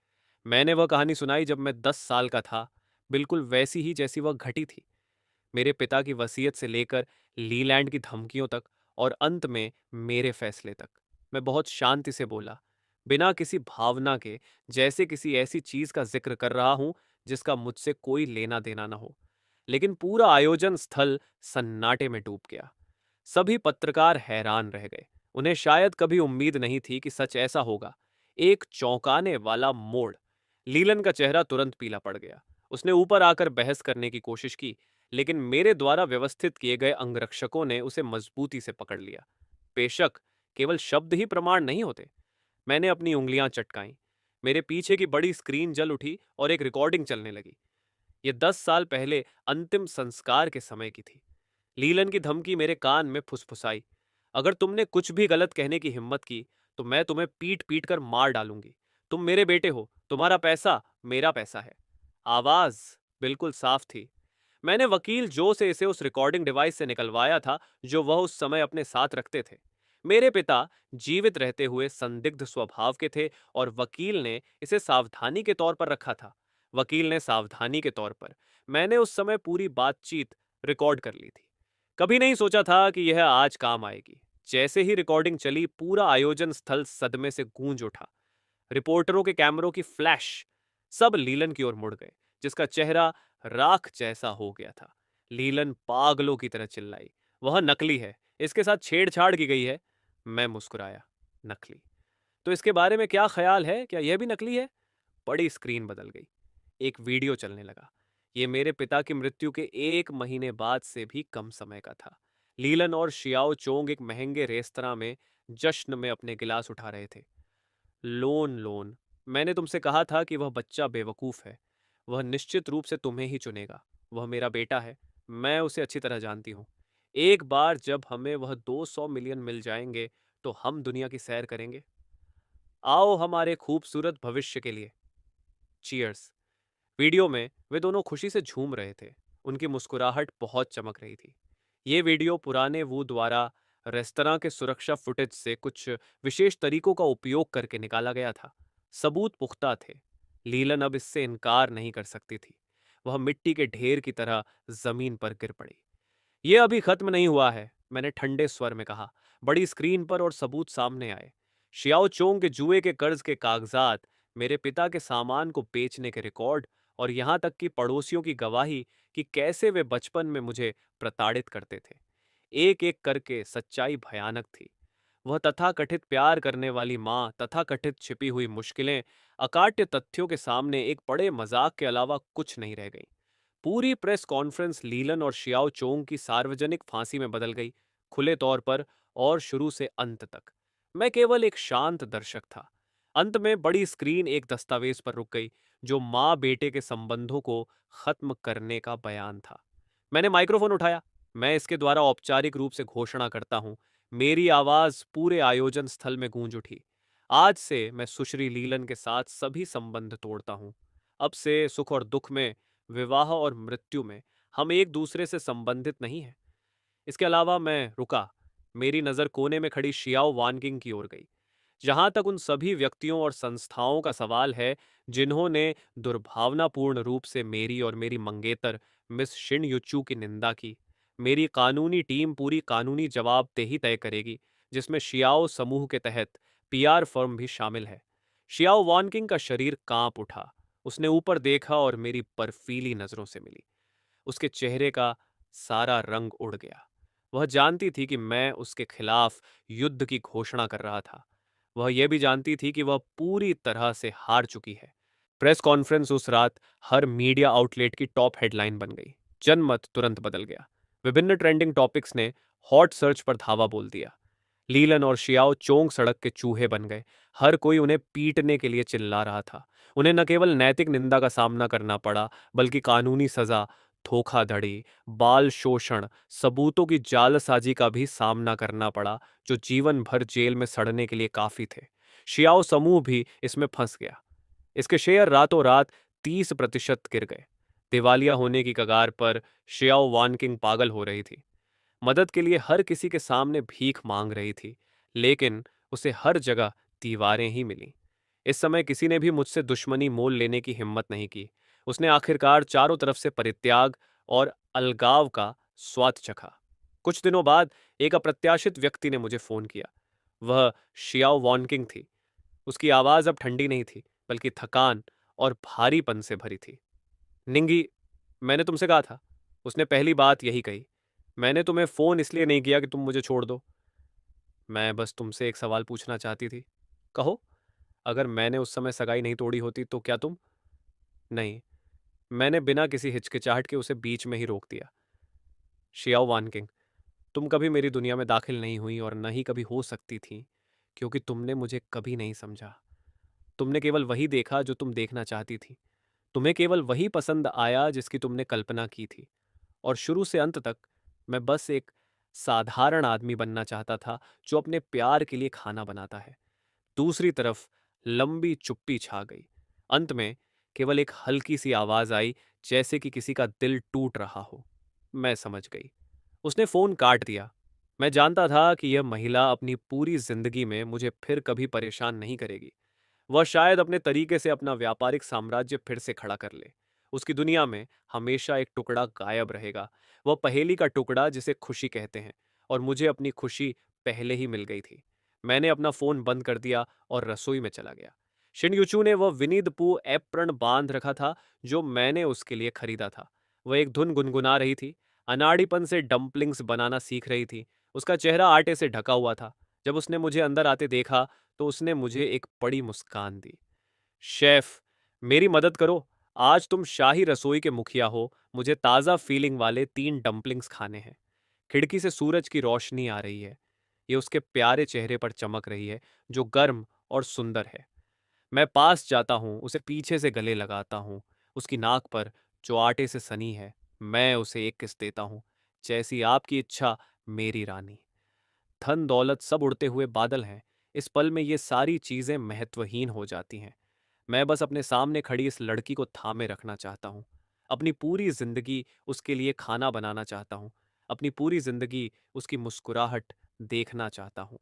S1: मैंने वह कहानी सुनाई जब मैं 10 साल का था, बिल्कुल वैसी ही जैसी वह घटी थी। मेरे पिता की वसीयत से लेकर लीलैंड की धमकियों तक और अंत में मेरे फैसले तक। मैं बहुत शांति से बोला, बिना किसी भावना के, जैसे किसी ऐसी चीज का जिक्र कर रहा हूं जिसका मुझसे कोई लेना देना ना हो। लेकिन पूरा आयोजन स्थल सन्नाटे में डूब गया। सभी पत्रकार हैरान रह गए। उन्हें शायद कभी उम्मीद नहीं थी कि सच ऐसा होगा। एक चौंकाने वाला मोड़। लीलन का चेहरा तुरंत पीला पड़ गया। उसने ऊपर आकर बहस करने की कोशिश की, लेकिन मेरे द्वारा व्यवस्थित किए गए अंगरक्षकों ने उसे मजबूती से पकड़ लिया। बेशक केवल शब्द ही प्रमाण नहीं होते। मैंने अपनी उंगलियां चटकाईं। मेरे पीछे की बड़ी स्क्रीन जल उठी और एक रिकॉर्डिंग चलने लगी। ये 10 साल पहले अंतिम संस्कार के समय की थी। लीलन की धमकी मेरे कान में फुसफुसाई। अगर तुमने कुछ भी गलत कहने की हिम्मत की तो मैं तुम्हें पीट पीट कर मार डालूंगी। तुम मेरे बेटे हो, तुम्हारा पैसा मेरा पैसा है। आवाज बिल्कुल साफ थी। मैंने वकील जो से इसे उस रिकॉर्डिंग डिवाइस से निकलवाया था जो वह उस समय अपने साथ रखते थे। मेरे पिता जीवित रहते हुए संदिग्ध स्वभाव के थे और वकील ने इसे सावधानी के तौर पर रखा था। वकील ने सावधानी के तौर पर। मैंने उस समय पूरी बातचीत रिकॉर्ड कर ली थी। कभी नहीं सोचा था कि यह आज काम आएगी। जैसे ही रिकॉर्डिंग चली, पूरा आयोजन स्थल सदमे से गूंज उठा। रिपोर्टरों के कैमरों की फ्लैश। सब लीलन की ओर मुड़ गए, जिसका चेहरा राख जैसा हो गया था। लीलन पागलों की तरह चिल्लाई, वह नकली है, इसके साथ छेड़छाड़ की गई है। मैं मुस्कुराया। नकली? तो इसके बारे में क्या ख्याल है? क्या यह भी नकली है? बड़ी स्क्रीन बदल गई। एक वीडियो चलने लगा। ये मेरे पिता की मृत्यु के 1 महीने बाद से भी कम समय का था। लीलन और शियाओ चोंग एक महंगे रेस्तरां में जश्न में अपने गिलास उठा रहे थे। लोन लोन, मैंने तुमसे कहा था कि वह बच्चा बेवकूफ है। वह निश्चित रूप से तुम्हें ही चुनेगा। वह मेरा बेटा है। मैं उसे अच्छी तरह जानती हूँ। एक बार जब हमें वह 200 मिलियन मिल जाएंगे तो हम दुनिया की सैर करेंगे। आओ हमारे खूबसूरत भविष्य के लिए। चीयर्स। वीडियो में वे दोनों खुशी से झूम रहे थे। उनकी मुस्कुराहट बहुत चमक रही थी। ये वीडियो पुराने वू द्वारा रेस्तरां के सुरक्षा फुटेज से कुछ विशेष तरीकों का उपयोग करके निकाला गया था। सबूत पुख्ता थे। लीलन अब इससे इनकार नहीं कर सकती थी। वह मिट्टी के ढेर की तरह जमीन पर गिर पड़ी। ये अभी खत्म नहीं हुआ है, मैंने ठंडे स्वर में कहा। बड़ी स्क्रीन पर और सबूत सामने आए। शियाओ चोंग के जुए के कर्ज के कागजात, मेरे पिता के सामान को बेचने के रिकॉर्ड और यहां तक कि पड़ोसियों की गवाही कि कैसे वे बचपन में मुझे प्रताड़ित करते थे। एक एक करके सच्चाई भयानक थी। वह तथाकथित प्यार करने वाली माँ, तथाकथित छिपी हुई मुश्किलें, अकाट्य तथ्यों के सामने एक बड़े मजाक के अलावा कुछ नहीं रह गई। पूरी प्रेस कॉन्फ्रेंस लीलन और शियाओ चोंग की सार्वजनिक फांसी में बदल गई, खुले तौर पर और शुरू से अंत तक। मैं केवल एक शांत दर्शक था। अंत में बड़ी स्क्रीन एक दस्तावेज पर रुक गई, जो माँ बेटे के संबंधों को खत्म करने का बयान था। मैंने माइक्रोफोन उठाया। मैं इसके द्वारा औपचारिक रूप से घोषणा करता हूं। मेरी आवाज पूरे आयोजन स्थल में गूंज उठी। आज से मैं सुश्री लीलन के साथ सभी संबंध तोड़ता हूं। अब से सुख और दुख में, विवाह और मृत्यु में हम एक दूसरे से संबंधित नहीं हैं। इसके अलावा मैं रुका। मेरी नज़र कोने में खड़ी शियाओ वानकिंग की ओर गई। जहां तक उन सभी व्यक्तियों और संस्थाओं का सवाल है जिन्होंने दुर्भावनापूर्ण रूप से मेरी और मेरी मंगेतर मिस शिन युचू की निंदा की, मेरी कानूनी टीम पूरी कानूनी जवाबदेही तय करेगी, जिसमें शियाओ समूह के तहत पीआर फर्म भी शामिल है। शियाओ वानकिंग का शरीर कांप उठा। उसने ऊपर देखा और मेरी बर्फीली नजरों से मिली। उसके चेहरे का सारा रंग उड़ गया। वह जानती थी कि मैं उसके खिलाफ युद्ध की घोषणा कर रहा था। वह यह भी जानती थी कि वह पूरी तरह से हार चुकी है। प्रेस कॉन्फ्रेंस उस रात हर मीडिया आउटलेट की टॉप हेडलाइन बन गई। जनमत तुरंत बदल गया। विभिन्न ट्रेंडिंग टॉपिक्स ने हॉट सर्च पर धावा बोल दिया। लीलन और शियाओ चोंग सड़क के चूहे बन गए। हर कोई उन्हें पीटने के लिए चिल्ला रहा था। उन्हें न केवल नैतिक निंदा का सामना करना पड़ा, बल्कि कानूनी सजा, धोखाधड़ी, बाल शोषण, सबूतों की जालसाजी का भी सामना करना पड़ा, जो जीवन भर जेल में सड़ने के लिए काफी थे। शियाओ समूह भी इसमें फंस गया। इसके शेयर रातों रात 30% गिर गए। दिवालिया होने की कगार पर शियाओ वानकिंग पागल हो रही थी। मदद के लिए हर किसी के सामने भीख मांग रही थी, लेकिन उसे हर जगह दीवारें ही मिली। इस समय किसी ने भी मुझसे दुश्मनी मोल लेने की हिम्मत नहीं की। उसने आखिरकार चारों तरफ से परित्याग और अलगाव का स्वाद चखा। कुछ दिनों बाद एक अप्रत्याशित व्यक्ति ने मुझे फोन किया। वह शियाओ वॉनकिंग थी। उसकी आवाज अब ठंडी नहीं थी, बल्कि थकान और भारीपन से भरी थी। निंगी, मैंने तुमसे कहा था। उसने पहली बात यही कही। मैंने तुम्हें फोन इसलिए नहीं किया कि तुम मुझे छोड़ दो। मैं बस तुमसे एक सवाल पूछना चाहती थी। कहो। अगर मैंने उस समय सगाई नहीं तोड़ी होती तो क्या तुम? नहीं, मैंने बिना किसी हिचकिचाहट के उसे बीच में ही रोक दिया। शियाओ वानकिंग, तुम कभी मेरी दुनिया में दाखिल नहीं हुई और न ही कभी हो सकती थी, क्योंकि तुमने मुझे कभी नहीं समझा। तुमने केवल वही देखा जो तुम देखना चाहती थी। तुम्हें केवल वही पसंद आया जिसकी तुमने कल्पना की थी। और शुरू से अंत तक मैं बस एक साधारण आदमी बनना चाहता था, जो अपने प्यार के लिए खाना बनाता है। दूसरी तरफ लंबी चुप्पी छा गई। अंत में केवल एक हल्की सी आवाज आई, जैसे कि किसी का दिल टूट रहा हो। मैं समझ गई। उसने फोन काट दिया। मैं जानता था कि यह महिला अपनी पूरी जिंदगी में मुझे फिर कभी परेशान नहीं करेगी। वह शायद अपने तरीके से अपना व्यापारिक साम्राज्य फिर से खड़ा कर ले। उसकी दुनिया में हमेशा एक टुकड़ा गायब रहेगा, वह पहेली का टुकड़ा जिसे खुशी कहते हैं, और मुझे अपनी खुशी पहले ही मिल गई थी। मैंने अपना फोन बंद कर दिया और रसोई में चला गया। शिनयुचू ने वह विनीद पू एप्रण बांध रखा था, जो मैंने उसके लिए खरीदा था। वह एक धुन गुनगुना रही थी, अनाड़ीपन से डम्पलिंग्स बनाना सीख रही थी। उसका चेहरा आटे से ढका हुआ था। जब उसने मुझे अंदर आते देखा तो उसने मुझे एक बड़ी मुस्कान दी। शेफ, मेरी मदद करो। आज तुम शाही रसोई के मुखिया हो। मुझे ताज़ा फीलिंग वाले 3 डम्पलिंग्स खाने हैं। खिड़की से सूरज की रोशनी आ रही है। ये उसके प्यारे चेहरे पर चमक रही है, जो गर्म और सुंदर है। मैं पास जाता हूँ, उसे पीछे से गले लगाता हूँ। उसकी नाक पर, जो आटे से सनी है, मैं उसे एक किस देता हूँ। जैसी आपकी इच्छा, मेरी रानी। धन दौलत सब उड़ते हुए बादल हैं। इस पल में ये सारी चीजें महत्वहीन हो जाती हैं। मैं बस अपने सामने खड़ी इस लड़की को थामे रखना चाहता हूँ। अपनी पूरी जिंदगी उसके लिए खाना बनाना चाहता हूँ। अपनी पूरी जिंदगी उसकी मुस्कुराहट देखना चाहता हूँ।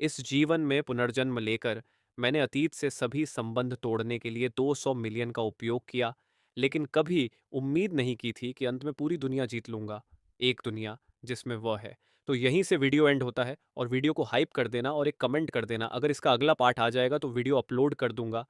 S1: इस जीवन में पुनर्जन्म लेकर मैंने अतीत से सभी संबंध तोड़ने के लिए 200 मिलियन का उपयोग किया, लेकिन कभी उम्मीद नहीं की थी कि अंत में पूरी दुनिया जीत लूंगा। एक दुनिया जिसमें वह है। तो यहीं से वीडियो एंड होता है, और वीडियो को हाइप कर देना और एक कमेंट कर देना। अगर इसका अगला पार्ट आ जाएगा तो वीडियो अपलोड कर दूंगा।